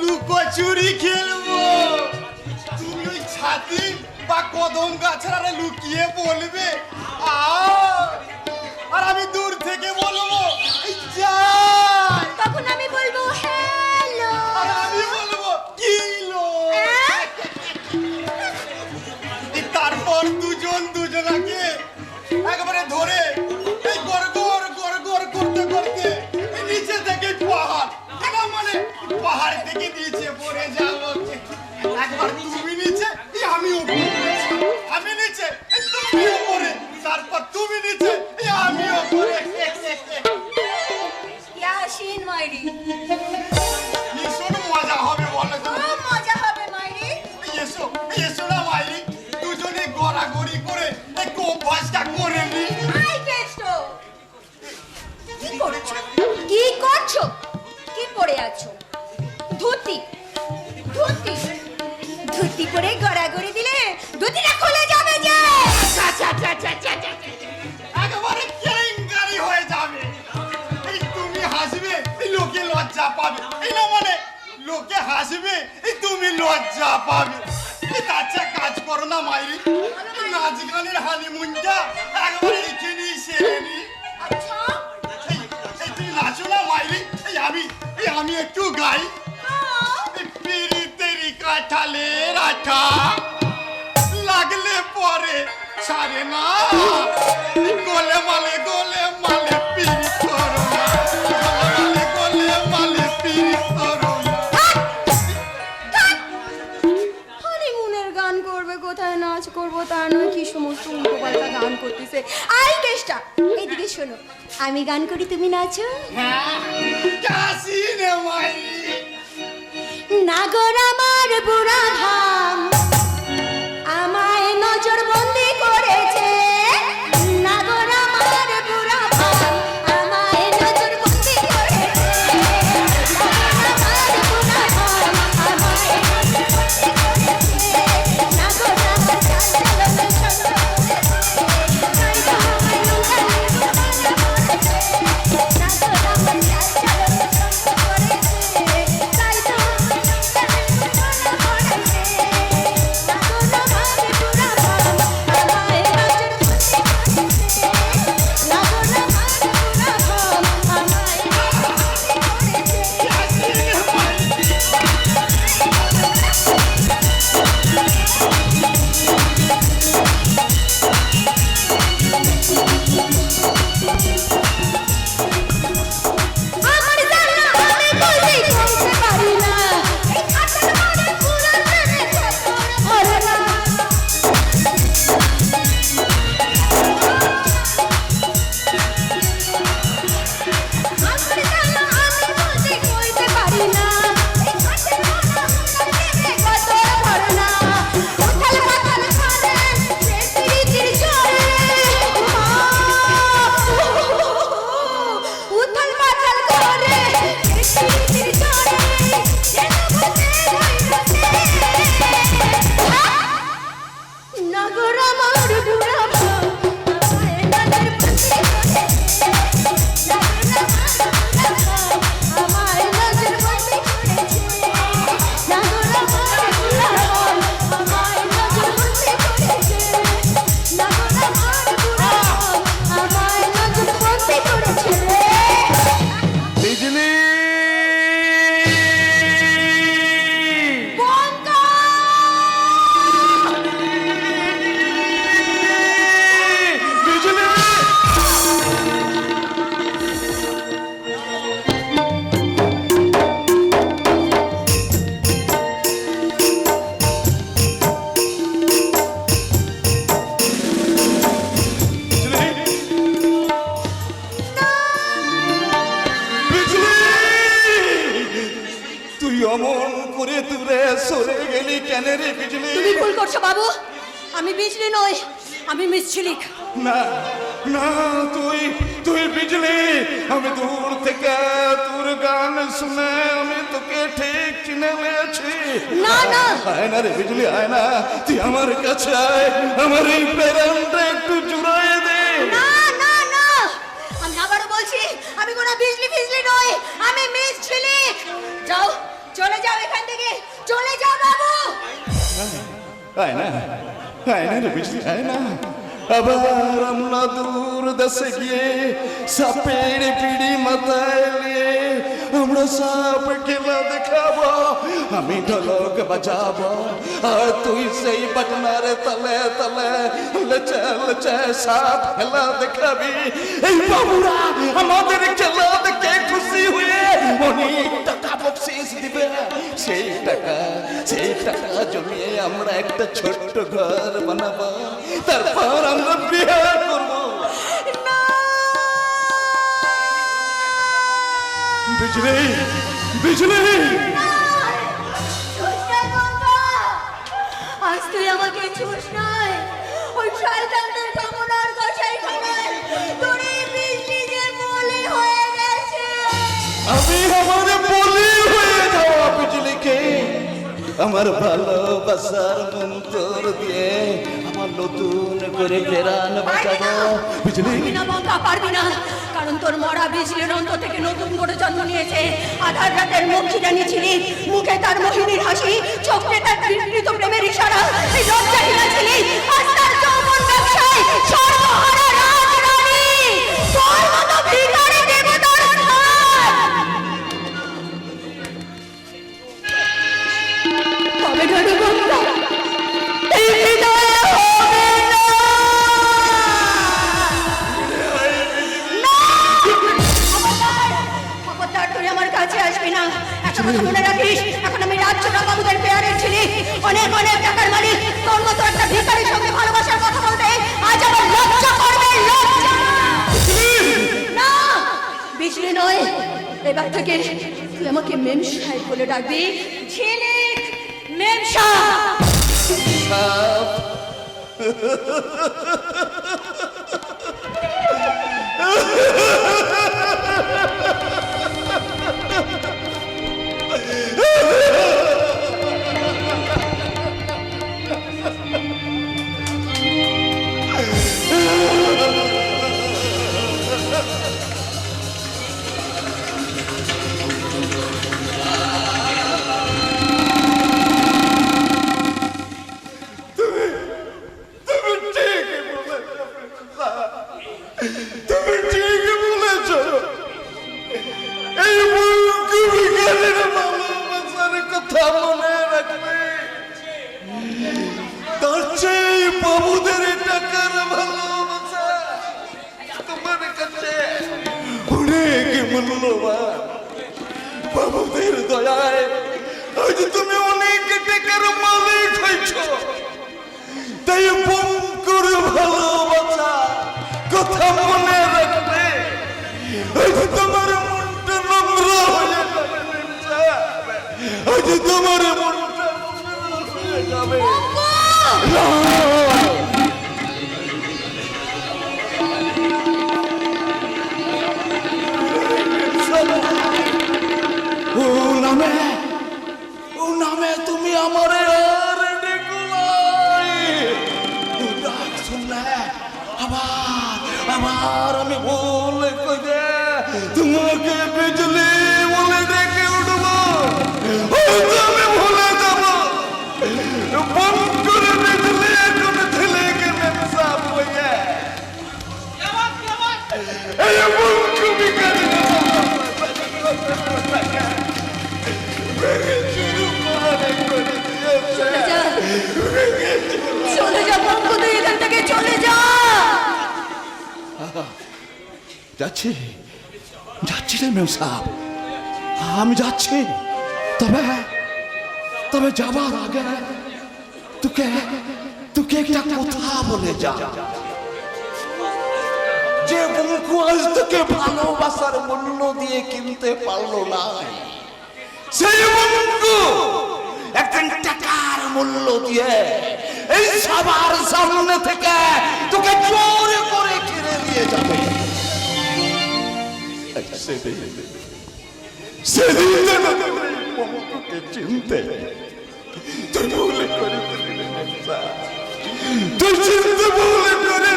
লুকোচুরি খেলবো। তুমি ওই ছাতি বা কদম গাছের আরে লুকিয়ে বলবে আর আমি দূর থেকে বলবো এই যাই। তখন আমি বলবো হ্যালো, আর আমি বলবো কিলো। তারপর দুজন দুজনাকে একবারে ধরে এই গড়গড় গড়গড় করতে করতে এই নিচে থেকে পাহাড় না মানে পাহাড় থেকে নিচে পড়ে যাব। একবার তুমি নিচে এই আমি উপরে, আমি নিচে এই তুমি উপরে, তারপর তুমি নিচে এই আমি উপরে। ইয়াসিন মাইরি, ভীষণ মজা হবে বলো তো। খুব মজা হবে মাইরি। এসো এসো না মাইরি, দুজনে গড়াগড়ি করে একটু অভ্যাসটা করে নি। আই কেষ্ট, কি করছো? কি করছো? কি পরে আছো? ধুতি ধুতি ধুতি পরে গড়াগড়ি দিলে ধুতিটা খুলে যাবে যে। একেবারে কেলেঙ্কারি হয়ে যাবে। এই তুমি হাসবে এই লোকে লজ্জা পাবে, এই না মানে লোকে হাসবে এই তুমি লজ্জা পাবে। এই আচ্ছা কাজ করো না মাইরি, এই নাচ গানের হানিমুনটা একবারে এখানেই সেরে নি। আচ্ছা, এই তুমি নাচো না মাইরি, এই আমি একটু গাই। এই পিড়ি তেরি কাঁঠালের আঠা লাগলে পরে ছাড়ে না, গোলে মালে পিড়ি করো না, গোলে মালে পিড়ি করো না। হানিমুনের গান করবে, কোথায় নাচ করবো তা নয়, কি সমস্ত উল্টো পাল্টা গান করতেছে। আই কেষ্টা, এইদিকে শোনো, আমি গান করি তুমি নাচো। কাশিনে মাইরি নাগর আমার বুড়া ধাম আমায় নজর বন্দি করেছে। নাগর আমার বুড়া ধাম আমায় নজর বন্দি করেছে। নাগর আমার বুড়া ধাম আমায় নজর বন্দি করেছে। নাগর আমার চাল চালন ছন্দ করেছে। তাই তো আমায় লুকালে লুকালে করেছে। নাগর আমার চাল চালন ছন্দ করেছে। তাই তো অমন করে দূরে সরে গেলি কেন রে বিজলি? তুমি ভুল করছো বাবু, আমি বিজলি নই, আমি মিস ঝিলিক। না না, তুই তুই বিজলি। আমি দূর থেকে তোর গান শুনে আমি তোকে ঠিক চিনে নিয়েছি। না না, আয় না রে বিজলি, আয় না, তুই আমার কাছে আয়, আমার এই প্রেরণটা একটু জুড়াই দে। না না না, আমি আবারও বলছি, আমি কোনো বিজলি ফিজলি নই, আমি মিস ঝিলিক। যাও, চলে যাও এখান থেকে, চলে যাও বাবু। আয় না, আয় না রে বিজলি, আয় না। আবার আমরা দূর দেশে গিয়ে সাপের পিড়ি মাথায় নিয়ে আমরা সাপ খেলা দেখাবো। আমি ঢোলক বাজাবো আর তুই সেই বাটনার তলে তলে লেচে লেচে সাপ খেলা দেখাবি। এই বাবুরা আমাদের খেলা দেখে খুশি হয়ে অনেক টাকা বকশিস দিবে। সেই টাকা জমিয়ে আমরা একটা ছোট্ট ঘর বানাবো, তারপর আমরা বিয়ে করবো। বিজলি, বিজলি, আজ তুই আমাকে ছুস নাই, ওই শয়তানদের কামনার কষাইখানায় তোর এই বিজলি যে বলি হয়ে গেছে। আমি আমার বলি হয়ে যাওয়া বিজলিকে আমার ভালোবাসার মন্তর দিয়ে আমার নতুন করে ফেরান বাঁচাবো। বিজলি, পারবি না বাবা, পারবি না, কারণ তোর মরা বিজলির অন্তর থেকে নতুন করে জন্ম নিয়েছে। আধার রাতের মুখিরানি ছিলি, মুখে তার মোহিনীর হাসি, চোখে তার বিকৃত প্রেমের ইশারা। এই লজ্জাহীনা ছিলি, আজ তার যৌবন ব্যবসায় সর্বহারা রাজরানী। তোর মতো ভিখারি দেবতার স্থান কবে ধরে বন্ধা এই হৃদয়ে হবে না। খবরদার, তুই আমার কাছে আসবি না। একটা কথা মনে রাখিস, এখন আমি রাজ্যটা বাবুদের পেয়ারের ছিলি, অনেক অনেক টাকার মালিক। তোর মতো একটা ভিখারির সঙ্গে ভালোবাসার কথা বলতে আজ আমার লজ্জা করবে, লজ্জা। না, বিজলি নয়, এবার থেকে তুই আমাকে মেম সাহেব বলে ডাকবি। ঝিলিক, মেম সাহেব। তুমি ঠিকই বলেছ। এই মূর্খ ভিখারির ভালোবাসার কথা মনে রাখবে, তার চেয়ে বাবুদের টাকার ভালোবাসা তোমার কাছে অনেক মূল্যবান। বাবুদের দয়ায় আজ তুমি অনেক টাকার মালিক হয়েছ, তাই বঙ্কুর ভালোবাসা কথা মনে রাখবে। আজ তোমার মনটা নম্র হয়ে যাবে, আজ তোমার মনটা নম্র হয়ে যাবে। ও নামে তুমি আমার আর ডেকো নাই। ও ডাক শুনলে আবার আমি বলে কইলে তোমাকে বিজলি বলে ডেকে উঠবো। আমি ভুলে যাব বঙ্কুর বিজলি এখন ছেলেকে ব্যবসা বইয়ে এই বঙ্কু বিকারি চলে যা, চলে যা বঙ্কু, তুই এখান থেকে চলে যা। যাচ্ছি যাচ্ছি রে মেম সাহেব, আমি যাচ্ছি। তবে তবে যাবার আগে তোকে তোকে একটা কথা বলে যা। যে বঙ্কু আজ তোকে ভালোবাসার মূল্য দিয়ে কিনতে পারলো না, সেই বঙ্কু একদিন টাকার মূল্য দিয়ে এই সবার সামনে থেকে তোকে জোর করে ঘিরে নিয়ে যাবে। সেদিন যেন তোকে চিনতে তুই ভুলে করে তুই চিনতে ভুলে করে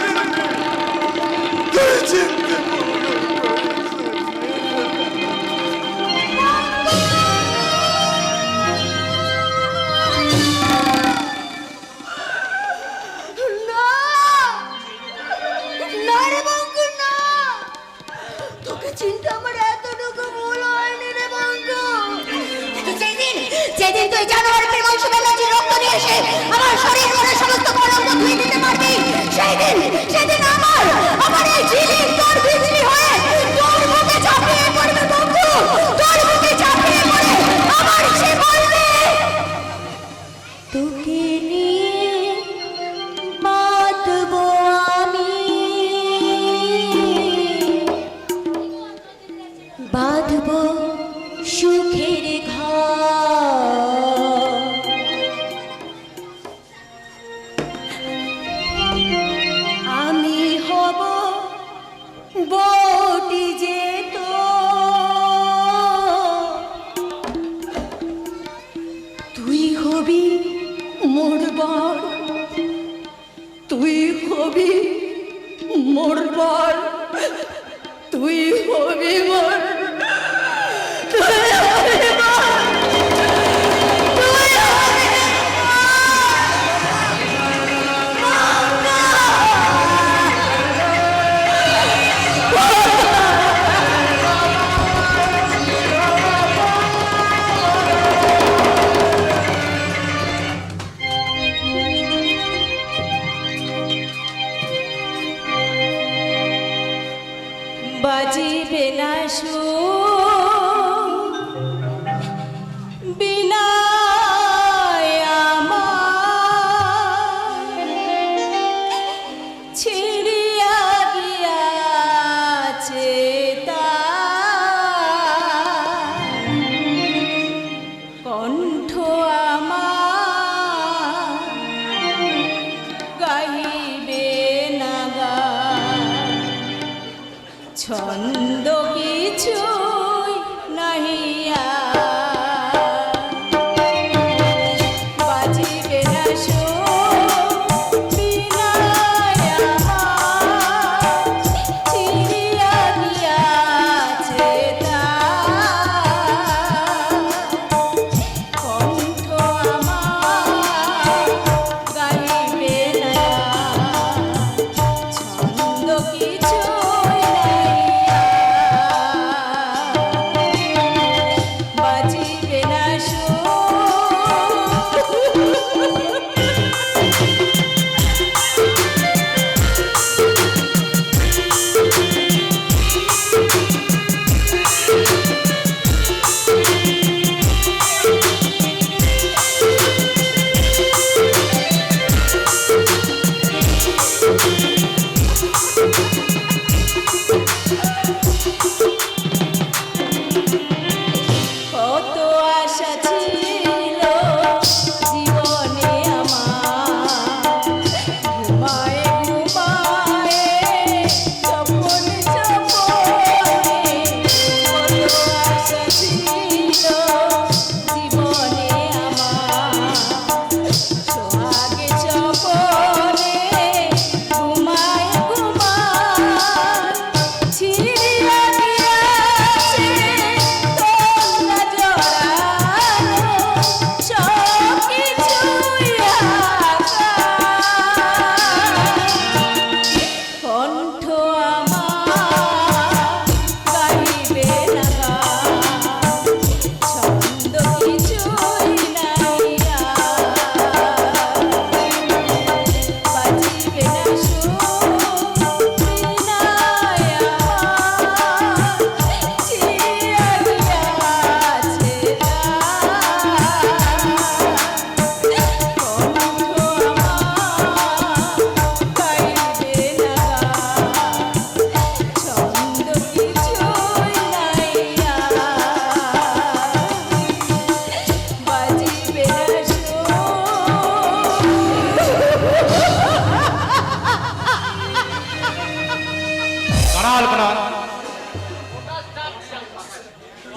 তুই চিনতে না না রে বঙ্কু, না, তোকে চিনতে আমার এতটুকু ভুল হয়নি রে বঙ্কু। যেদিন তুই জানোয়ার বংশ ব্যানার্জির রক্ত নিয়ে এসে আমার শরীর মনে সমস্ত কলঙ্ক ধুয়ে দিতে পারবি, সেদিন আমার এই ঝিলিক তোর বিজলি হয়ে তোর বুকে ঝাঁপিয়ে পড়বে বঙ্কু, তোর বুকে ঝাঁপিয়ে পড়ে আমার সে বলবে তোকে নিয়ে বাঁধবো আমি, বাঁধবো সুখের ঘর, আমি হব বটি যেত, তুই হবি মোর বর, তুই হবি মোর বর, তুই হবি মোর, তুই হবি মোর, তুই হবি বাজিবে না সুর বিনা আমার ছিড়িয়া গিয়াছে তার কণ্ঠ আমার গাইবে না গান, ছন্দ কিছুই নাহিয়া বাজিবে না সুর বিনায় আমার ছিড়িয়া গিয়াছে তার কণ্ঠ আমার গাইবে না ছন্দ কিছুই নাহিয়া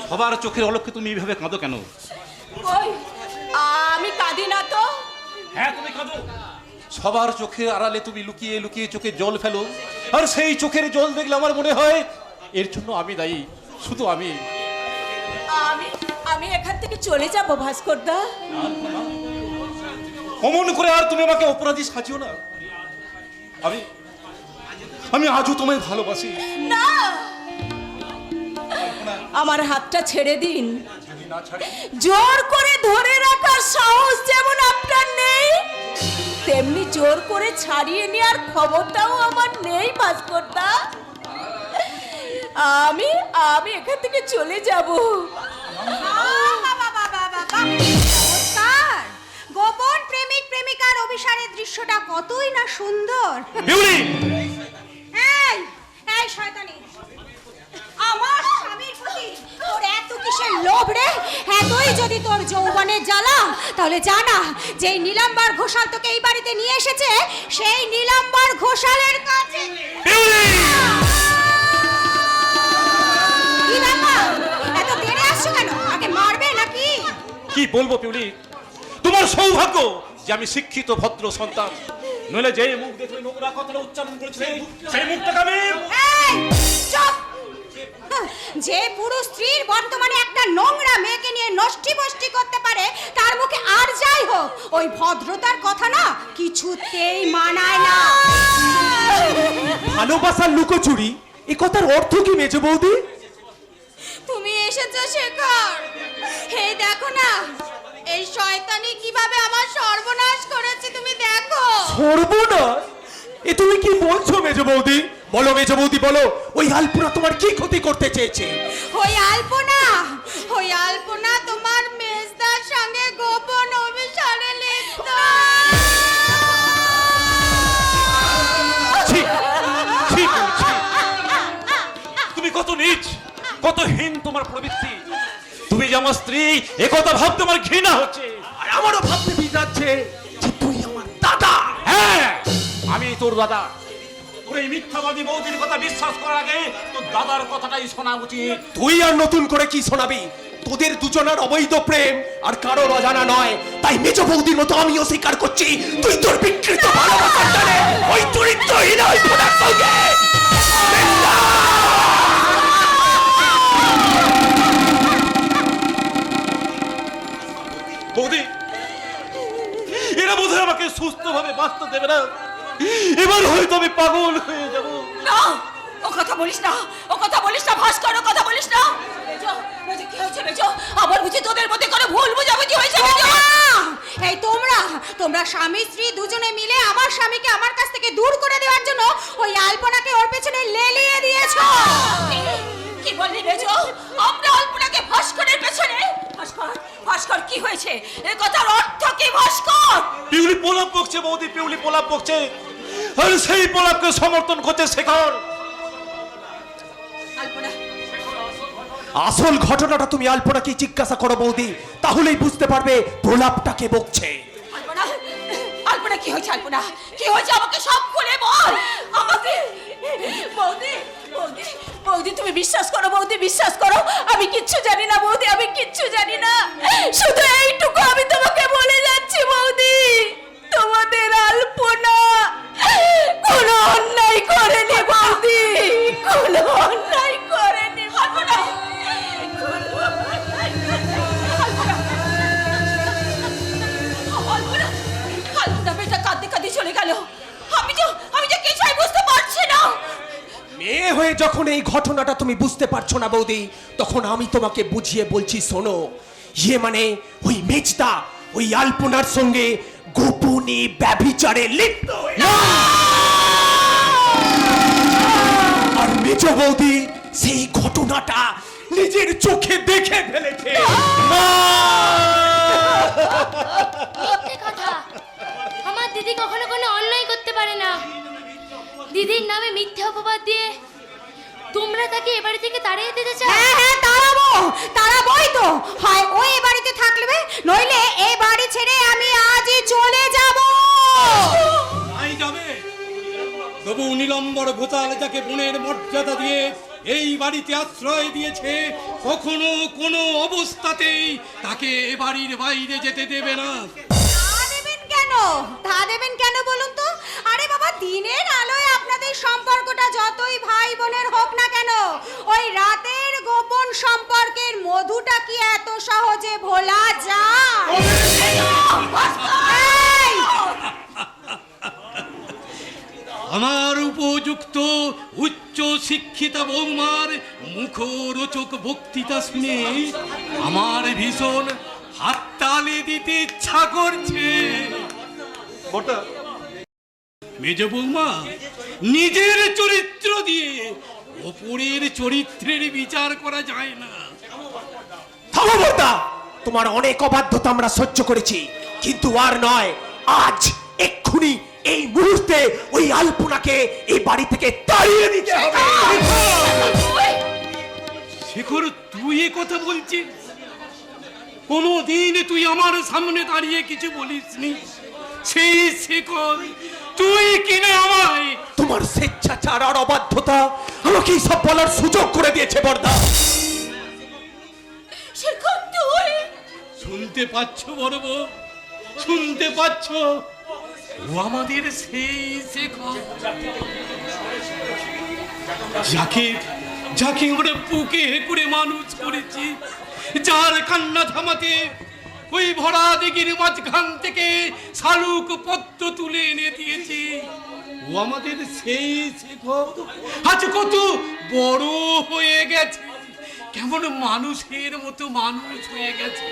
সবার চোখের অলক্ষ্যে তুমি এইভাবে কাঁদো কেন? কই আমি কাঁদি না তো। হ্যাঁ তুমি কাঁদো। সবার চোখের আড়ালে তুমি লুকিয়ে লুকিয়ে চোখে জল ফেলো, আর সেই চোখের জল দেখলে আমার মনে হয় এর জন্য আমি দায়ী, শুধু আমি। আমি এখান থেকে চলে যাব ভাস্কর দা। অমন করে আর তুমি আমাকে অপরাধী সাজিও না। আমি আজও তোমায় ভালোবাসি। না, আমার হাতটা ছেড়ে দিন। জোর করে ধরে রাখার সাহস যেমন আপনার নেই, তেমনি জোর করে ছাড়িয়ে নেওয়ার ক্ষমতাও আমার নেই ভাস্কর দা। আমি এখান থেকে চলে যাব। নমস্কার। গোপন প্রেমিক প্রেমিকার অভিসারের দৃশ্যটা কতই না সুন্দর। এই এই শয়তানি, আমার স্বামীর প্রতি তোর এত কিসের লোভ রে? এতই যদি তোর যৌবনের জ্বালা, তাহলে জানা যে নীলাম্বার ঘোষাল তোকে এই বাড়িতে নিয়ে এসেছে, সেই নীলাম্বার ঘোষালের কাছে। কি ব্যাপার, এত দেরি আসছো কেন? আগে মারবে নাকি? কি বলবো পিউলি, তোমার সৌভাগ্য যে আমি শিক্ষিত ভদ্র সন্তান, নইলে যে মুখ দেখে নোংরা কথাটা উচ্চারণ করেছে সেই মুখটাকে আমি। এই, চুপ! যে পুরুষ স্ত্রীর বর্তমানে একটা নোংরা মেয়েকে নিয়ে নষ্টি বষ্টি করতে পারে, তার মুখে আর যাই হোক ওই ভদ্রতার কথা না কিছুতেই মানায় না। ভালোবাসার লুকোচুরি, এ কথার অর্থ কি মেজো বৌদি? তুমি এসেছো শেখর, এই দেখো না এই শয়তানি কিভাবে আমার সর্বনাশ করেছে, তুমি দেখো। সর্বনাশ? এ তুমি কি বলছো মেজো বৌদি? বলো মেজো বৌদি বলো, ওই আলপনা তোমার কি ক্ষতি করতে চেয়েছে? ওই আলপনা তোমার মেজদার সঙ্গে গোপন অভিসারে লিপ্ত। ছি, ছি, ছি। তুমি কত নীচ, কত হীন তোমার প্রবৃত্তি। তুমি যে আমার স্ত্রী এ কথা ভাবতে আমার ঘৃণা হচ্ছে। আর আমারও ভাবতে যাচ্ছে যে তুই আমার দাদা। হ্যাঁ, আমি তোর দাদা। তোর এই মিথ্যাবাদী বৌদির কথা বিশ্বাস করার আগে তোর দাদার কথাটাই শোনা উচিত। তুই আর নতুন করে কি শোনাবি? তোদের দুজনের অবৈধ প্রেম আর কারোর অজানা নয়, তাই মেজো বৌদির মতো আমিও স্বীকার করছি তুই তোর বিকৃত ভালোবাসার টানে ওই চরিত্রহীন আলপনার সঙ্গে। বৌদি, এরা বোধহয় আমাকে সুস্থভাবে বাঁচতে দেবে না। এবার হয়তো আমি পাগল হয়ে যাব। না, ও কথা বলিস না, ও কথা বলিস না ভাস্কর, ও কথা বলিস না। মেজো, মেজো কি হয়েছে মেজো? আবার বুঝি তোদের মধ্যে কোনো ভুল বোঝাবুঝি হয়েছে মেজো? এই তোমরা স্বামী স্ত্রী দুজনে মিলে আমার স্বামীকে আমার কাছ থেকে দূর করে দেওয়ার জন্য ওই আলপনাকে ওর পেছনে লেলিয়ে দিয়েছো। কি বললি মেজো? আমরা আলপনাকে ভাস্করের পেছনে? ভাস্কর কি হয়েছে? এই কথার অর্থ কি ভাস্কর? পিউলি পোলাপ বকছে বৌদি, পিউলি পোলাপ বকছে, আর সেই পোলাপকে সমর্থন করছে শেখর। আলপনা, আসল ঘটনাটা তুমি আলপনাকে জিজ্ঞাসা করো বৌদি, তাহলেই বুঝতে পারবে প্রলাপটাকে বকছে। আলপনা কি হয়েছে? আলপনা কি হয়েছে? আমাকে সব খুলে বল আমাকে। বৌদি তুমি বিশ্বাস করো, বৌদি বিশ্বাস করো, আমি কিচ্ছু জানি না বৌদি, আমি কিচ্ছু জানি না। শুধু এইটুকু আমি তোমাকে বলে যাচ্ছি বৌদি, তোমাদের আলপনা কোনো অন্যায় করেনি বৌদি, কোনো অন্যায় করেনি। আলপনা, আলপনা বেটা কাঁদতে কাঁদতে চলে গেল। আমি যে কিছুই বুঝতে পারছি না। মেয়ে হয়ে যখন এই ঘটনাটা তুমি বুঝতে পারছো না বৌদি, তখন আমি তোমাকে বুঝিয়ে বলছি শোনো। মানে ওই মেজদা ওই আলপনার সঙ্গে গোপনে ব্যভিচারে লিপ্ত। আর মেজো বৌদি সেই ঘটনাটা নিজের চোখে দেখে ফেলেছে। মিথ্যে কথা। আমার দিদি কখনো কোনো অন্যায় করতে পারে না। দিদির নামে মিথ্যে অপবাদ দিয়ে তোমরা তাকে এ বাড়ি থেকে তাড়িয়ে দিতে চাও? হ্যাঁ তাড়াবোই তো। হয় ওই বাড়িতে থাকবে, নইলে এই বাড়ি ছেড়ে আমি আজই চলে যাব। তাই যাবে? তবু নীলম্বর ঘোষাল যাকে বোনের মর্যাদা দিয়ে এই বাড়িতে আশ্রয় দিয়েছে কখনো কোনো অবস্থাতেই তাকে এ বাড়ির বাইরে যেতে দেবে না। তা দেবেন কেন বলুন তো? আরে বাবা, দিনের আলোয় আপনাদের সম্পর্কটা যতই ভাই বোনের হোক না কেন, ওই রাতের গোপন সম্পর্কের মধুটা কি এত সহজে ভোলা যায়? এই! আমার উপযুক্ত উচ্চ শিক্ষিতা বৌমার মুখরোচক বক্তৃতা শুনে আমার ভীষণ হাততালি দিতে ইচ্ছা করছে। মেজ বৌমা, নিজের চরিত্র দিয়ে অপরের চরিত্রের বিচার করা যায় না। থামো বর্দা, তোমার অনেক অবাধ্যতা আমরা সহ্য করেছি, কিন্তু আর নয়। আজ এক্ষুনি এই মুহূর্তে ওই আলপনাকে এই বাড়ি থেকে তাড়িয়ে দিতে হবে। শেখর, তুই এ কথা বলছিস? কোনদিন তুই আমার সামনে দাঁড়িয়ে কিছু বলিসনি। সেই শেখর তুই কিনে আমায়। তোমার স্বেচ্ছাচার আর অবাধ্যতা আমাকে সব বলার সুযোগ করে দিয়েছে বর্দা। শেখর, তুই শুনতে পাচ্ছ বড় বউ? শুনতে পাচ্ছ? ও আমাদের সেই শেখর যাকে আমরা বুকে করে মানুষ করেছি, যার কান্না থামাতে ওই ভরা দিঘির মাঝখান থেকে শালুক পদ্ম তুলে এনে দিয়েছি। ও আমাদের সেই শেখর আজ কত বড় হয়ে গেছে, কেমন মানুষের মতো মানুষ হয়ে গেছে।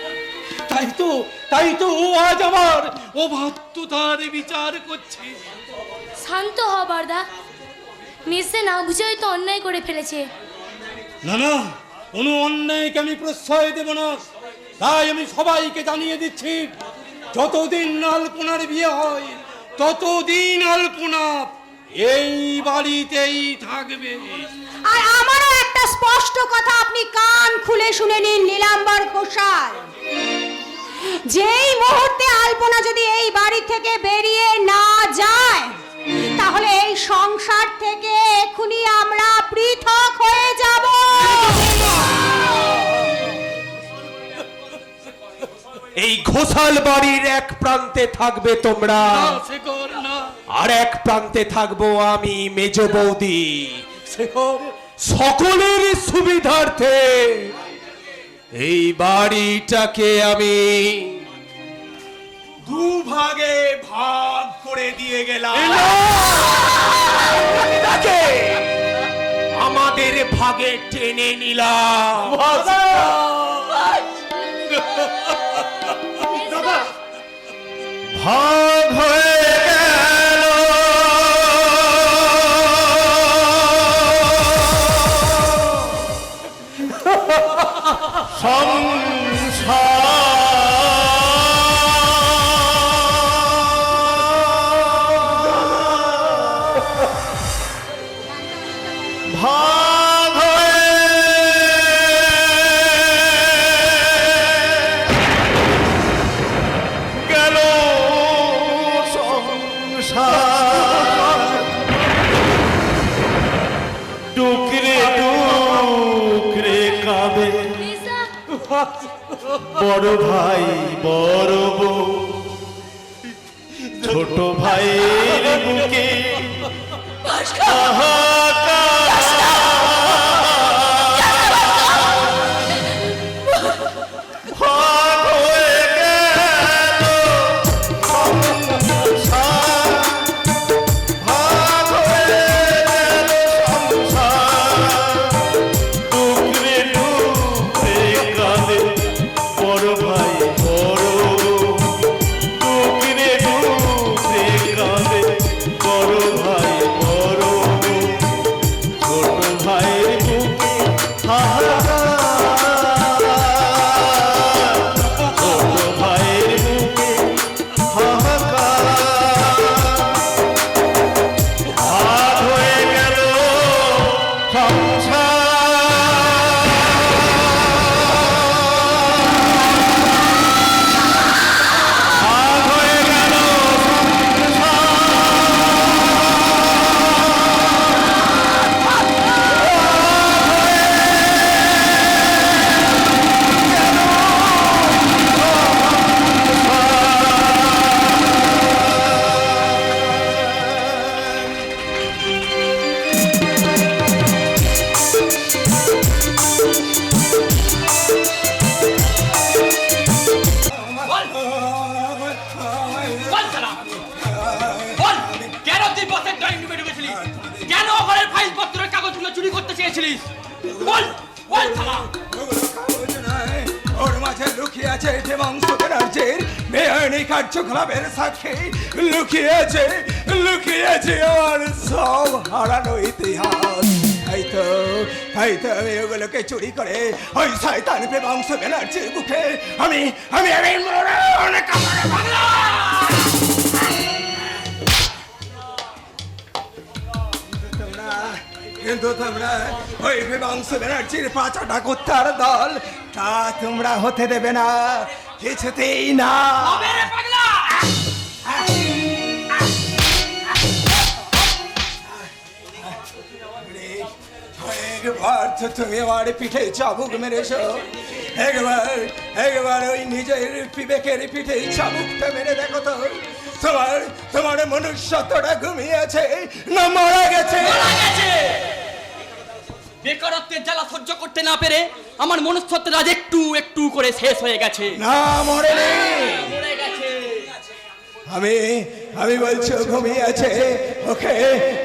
তাই তো ও আজ আমার অবাধ্যতার বিচার করছে। শান্ত হ বর্দা, নিশ্চয় না বুঝে হয়তো অন্যায় করে ফেলেছে। না, কোনো অন্যায়কে আমি প্রশ্রয় দেব না। তাই আমি সবাইকে জানিয়ে দিচ্ছি, যতদিন আলপনার বিয়ে হয় ততদিন আলপনা এই বাড়িতেই থাকবে। আর আমারও একটা স্পষ্ট কথা আপনি কান খুলে শুনে নিন নীলাম্বর ঘোষাল, যেই মুহূর্তে আলপনা যদি এই বাড়ি থেকে বেরিয়ে না যায়, তাহলে এই সংসার থেকে এক্ষুনি আমরা পৃথক হয়ে যাব। এই ঘোষাল বাড়ির এক প্রান্তে থাকবে তোমরা, শেখর না, আর এক প্রান্তে থাকবো আমি মেজ বৌদি। শেখর, সকলের সুবিধার্থে এই বাড়িটাকে আমি দুভাগে ভাগ করে দিয়ে গেলাম। আমাদের ভাগে টেনে নিলাম। ভাগ হয়ে গেল ভাগ হয়ে গেল সংসার, টুকরে টুকরে কাঁদে বড় ভাই বড় বউ, ছোট ভাইয়ের বুকে ছোট বল বল শালা ওগুলো কাগজ নয়, ওর মাঝে লুকিয়ে আছে দেবাংশ ব্যানার্জির বেআইনি কার্যকলাপের সাক্ষী, লুকিয়েছে আমার সব হারানো ইতিহাস। তাই তো আমি ওগুলোকে চুরি করে ওই শয়তান দেবাংশ ব্যানার্জির বুকে আমি অনেক কিন্তু তোমরা ওই দেবাংশ ব্যানার্জির পাচাটা কুত্তার দল, তা তোমরা হতে দেবে না, কিছুতেই না। একবার তো তুমি আমার পিঠে চাবুক মেরেছো, একবার ওই নিজের বিবেকের পিঠে চাবুকটা মেরে দেখো তো, তোমার মনুষ্যত্বটা ঘুমিয়েছে না মারা গেছে? বেকারত্বের জ্বালা সহ্য করতে না পেরে আমার মনুষ্যত্বটা আজ একটু একটু করে শেষ হয়ে গেছে। না মরেনি, মরে গেছে। আমি বলছো ঘুমিয়েছে,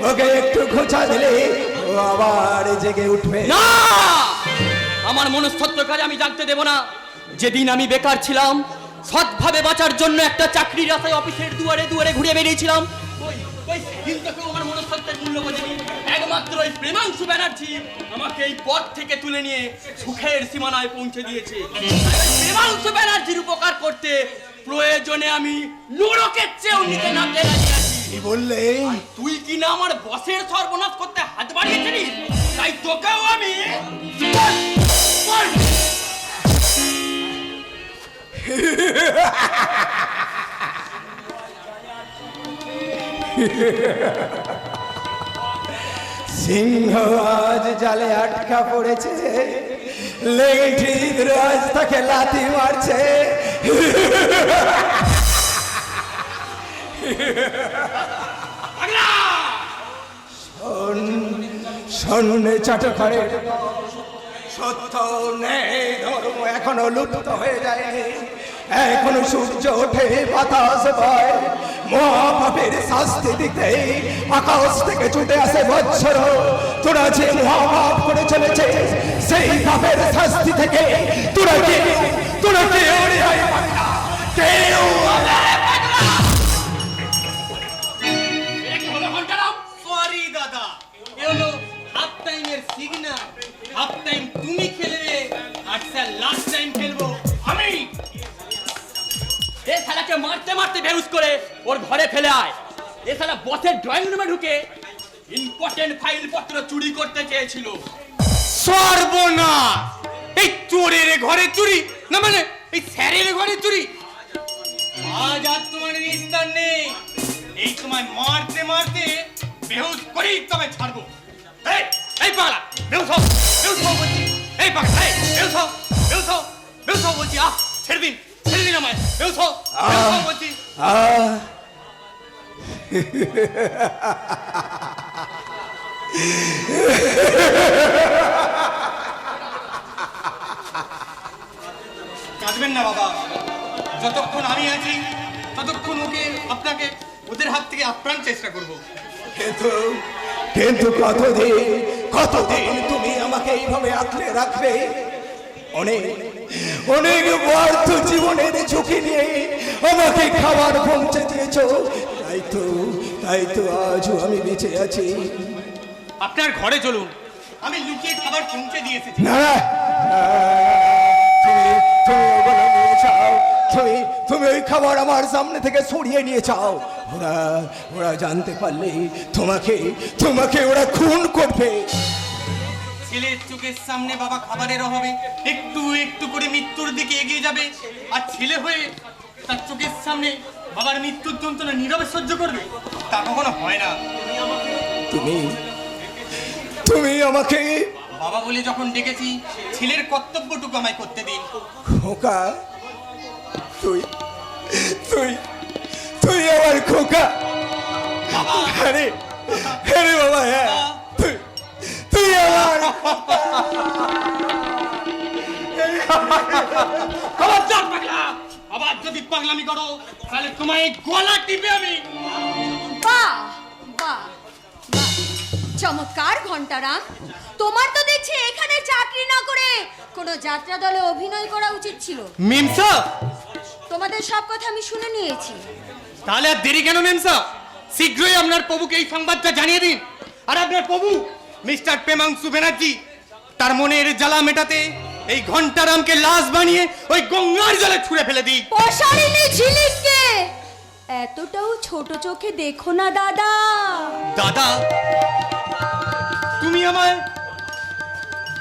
ওকে একটু খোঁচা দিলে ও আবার জেগে উঠবে। না, আমার মনুষ্যত্ব কাজ আমি জানতে দেব না। যেদিন আমি বেকার ছিলাম, সৎভাবে বাঁচার জন্য একটা চাকরির আশায় অফিসের দুয়ারে দুয়ারে ঘুরে বেরিয়েছিলাম, ওই সেদিন থেকে আমার মনুষ্যত্বের মূল্য বোঝেনি। একমাত্র ওই প্রেমাংশু ব্যানার্জি আমাকে এই পথ থেকে তুলে নিয়ে সুখের সীমানায় পৌঁছে দিয়েছে। প্রেমাংশু ব্যানার্জির উপকার করতে প্রয়োজনে আমি লোড়কের চেয়েও নিতে নামতে রাজি আছি। কি বললে? তুই কি না আমার বসের সর্বনাশ করতে হাত বাড়িয়েছিস, তাই তোকেও আমি সিংহ আজ জালে আটকা পড়েছে, লেগেঠি আজ তাকে লাথি মারছে। শোনে চাটখারে, সত্য নেই ধর্ম এখনো লুপ্ত হয়ে যায়নি, এখনো সূর্য ওঠে বাতাস বয়, মহাপাপের শাস্তি দিতে আকাশ থেকে ছুটে আসে বৎসর। তোরা যে মহাপাপ করে চলেছে, সেই পাপের শাস্তি থেকে তোরা কেউ রেহাই পাবি না, কেউ। সরি দাদা, এ হলো হাফ টাইমের সিগন্যাল। হাফ টাইম তুমি খেলবে, আর স্যার লাস্ট টাইম খেলবো আমি। এ শালাকে মারতে মারতে বেহুশ করে ওর ঘরে ফেলে আয়। এ শালা বসের ড্রয়িং রুমে ঢুকে ইম্পর্টেন্ট ফাইল পত্র চুরি করতে চেয়েছিল। সর্বনাশ! এই চোরের ঘরে চুরি, না মানে এই স্যারের ঘরে চুরি। আজ আর তোমার নিস্তার নেই, এই তোমায় মারতে মারতে বেহুশ করেই তবে ছাড়বো। এই পাগলা, বেহুশ হও বলছি। এই পাগলা, বেহুশ হও বলছি। ছেড়ে দিন আমায়, বেহুশ হও বলছি। কাঁদবেন না বাবা, যতক্ষণ আমি আছি ততক্ষণ আপনাকে ওদের হাত থেকে আপ্রাণ চেষ্টা করব। কিন্তু কতদিন তুমি আমাকে এইভাবে আঁকড়ে রাখবে? অনেক ব্যর্থ জীবনের ঝুঁকি নিয়ে আমাকে খাবার পৌঁছে দিয়েছো, তাই তো আজও আমি বেঁচে আছি। আপনার ঘরে চলুন, আমি লুকিয়ে খাবার পৌঁছে দিয়ে এসেছি। না, তুমি ওগুলো নিয়ে যাও, তুমি ওই খাবার আমার সামনে থেকে সরিয়ে নিয়ে যাও। ওরা জানতে পারলে তোমাকে ওরা খুন করবে। ছেলের চোখের সামনে বাবা খাবারের অভাবে একটু একটু করে মৃত্যুর দিকে এগিয়ে যাবে, আর ছেলে হয়ে তার চোখের সামনে বাবার মৃত্যুর যন্ত্রণা নীরবে সহ্য করবে? তা কখনো হয় না। তুমি আমাকে বাবা বলে যখন ডেকেছি, ছেলের কর্তব্যটুকু আমায় করতে দিন। খোকা, তুই আমার খোকা। আরে বাবা, হ্যাঁ তুই আমার। আবার যদি পাগলামি করো, তাহলে তোমায় গলা টিপে আমি। বাহ বাহ বাহ, চমৎকার ঘন্টারাম। তোমার তো দেখছি বলেছে এখানে চাকরি না করে কোনো যাত্রা দলে অভিনয় করা উচিত ছিল। মেম সাহেব, তোমাদের সব কথা আমি শুনে নিয়েছি। তাহলে আর দেরি কেন মেম সাহেব? শীঘ্রই আপনার প্রভুকে এই সংবাদটা জানিয়ে দিন। আর আপনার প্রভু মিস্টার পেমাংশু ব্যানার্জি তার মনের জ্বালা মেটাতে এই ঘন্টারামকে লাশ বানিয়ে ওই গঙ্গার জলে ছুঁড়ে ফেলে দিই। পশারিনী ঝিলিককে এতটাও ছোট চোখে দেখো না দাদা। দাদা, তুমি আমায়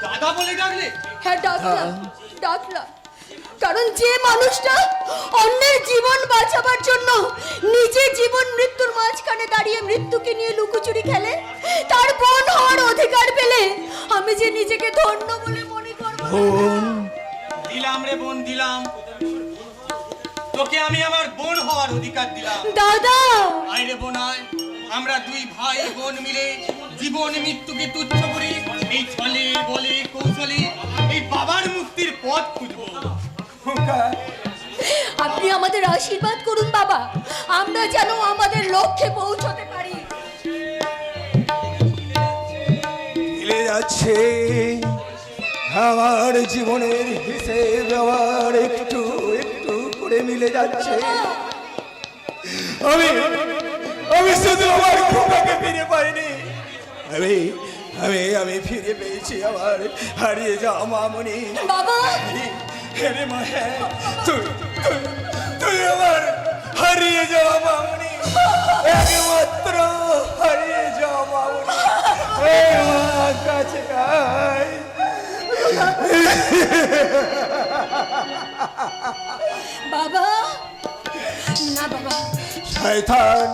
দাদা বলে ডাকলে? হ্যাঁ ডাকলাম, ডাকলাম। কারণ যে মানুষটা অন্যের জীবন বাঁচাবার জন্য নিজে জীবন মৃত্যুর মাঝখানে দাঁড়িয়ে মৃত্যুকে নিয়ে লুকোচুরি খেলে, তার বোন হওয়ার অধিকার পেলে আমি যে নিজেকে ধন্য বলে মনে করব। দিলাম রে বোন, দিলাম তোকে আমি আমার বোন হওয়ার অধিকার দিলাম। দাদা আয় রে বোন আয়, আমরা দুই ভাই বোন মিলে জীবন মৃত্যুকে তুচ্ছ করে এই ছলে বলে কৌশলে এই বাবার মুক্তির পথ খুঁজবো। আপনি আমাদের আশীর্বাদ করুন বাবা, আমরা যেন আমাদের লক্ষ্যে পৌঁছতে পারি। মিলে যাচ্ছে আমার জীবনের হিসেব, আমার একটু একটু করে মিলে যাচ্ছে। আমি আমি শুধু আমার খোকাকে ফিরে পাইনি, আমি আমি আমি ফিরে পেয়েছি আমার হারিয়ে যাওয়া মামনি। বাবা হেরে মা, হ্যাঁ, তুই তুই তুই আমার হারিয়ে যাওয়া মামনি, একমাত্র হারিয়ে যাওয়া মামনি। এই মা, কাছে আয়। বাবা না বাবা, শয়তান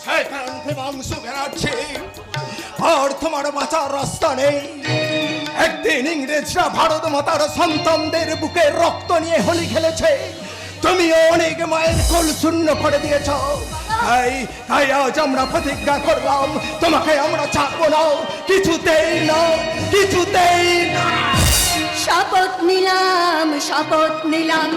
শয়তান পেমাংশু ব্যানার্জি, আর তোমার বাঁচার রাস্তা নেই। একদিন ইংরেজরা ভারত মাতার সন্তানদের বুকে রক্ত নিয়ে হোলি খেলেছে, তুমিও অনেক মায়ের কোল শূন্য করে দিয়েছ। তাই তাই আজ আমরা প্রতিজ্ঞা করলাম, তোমাকে আমরা ছাড়বো না, কিছুতেই না, কিছুতেই না। শপথ নিলাম, শপথ নিলাম।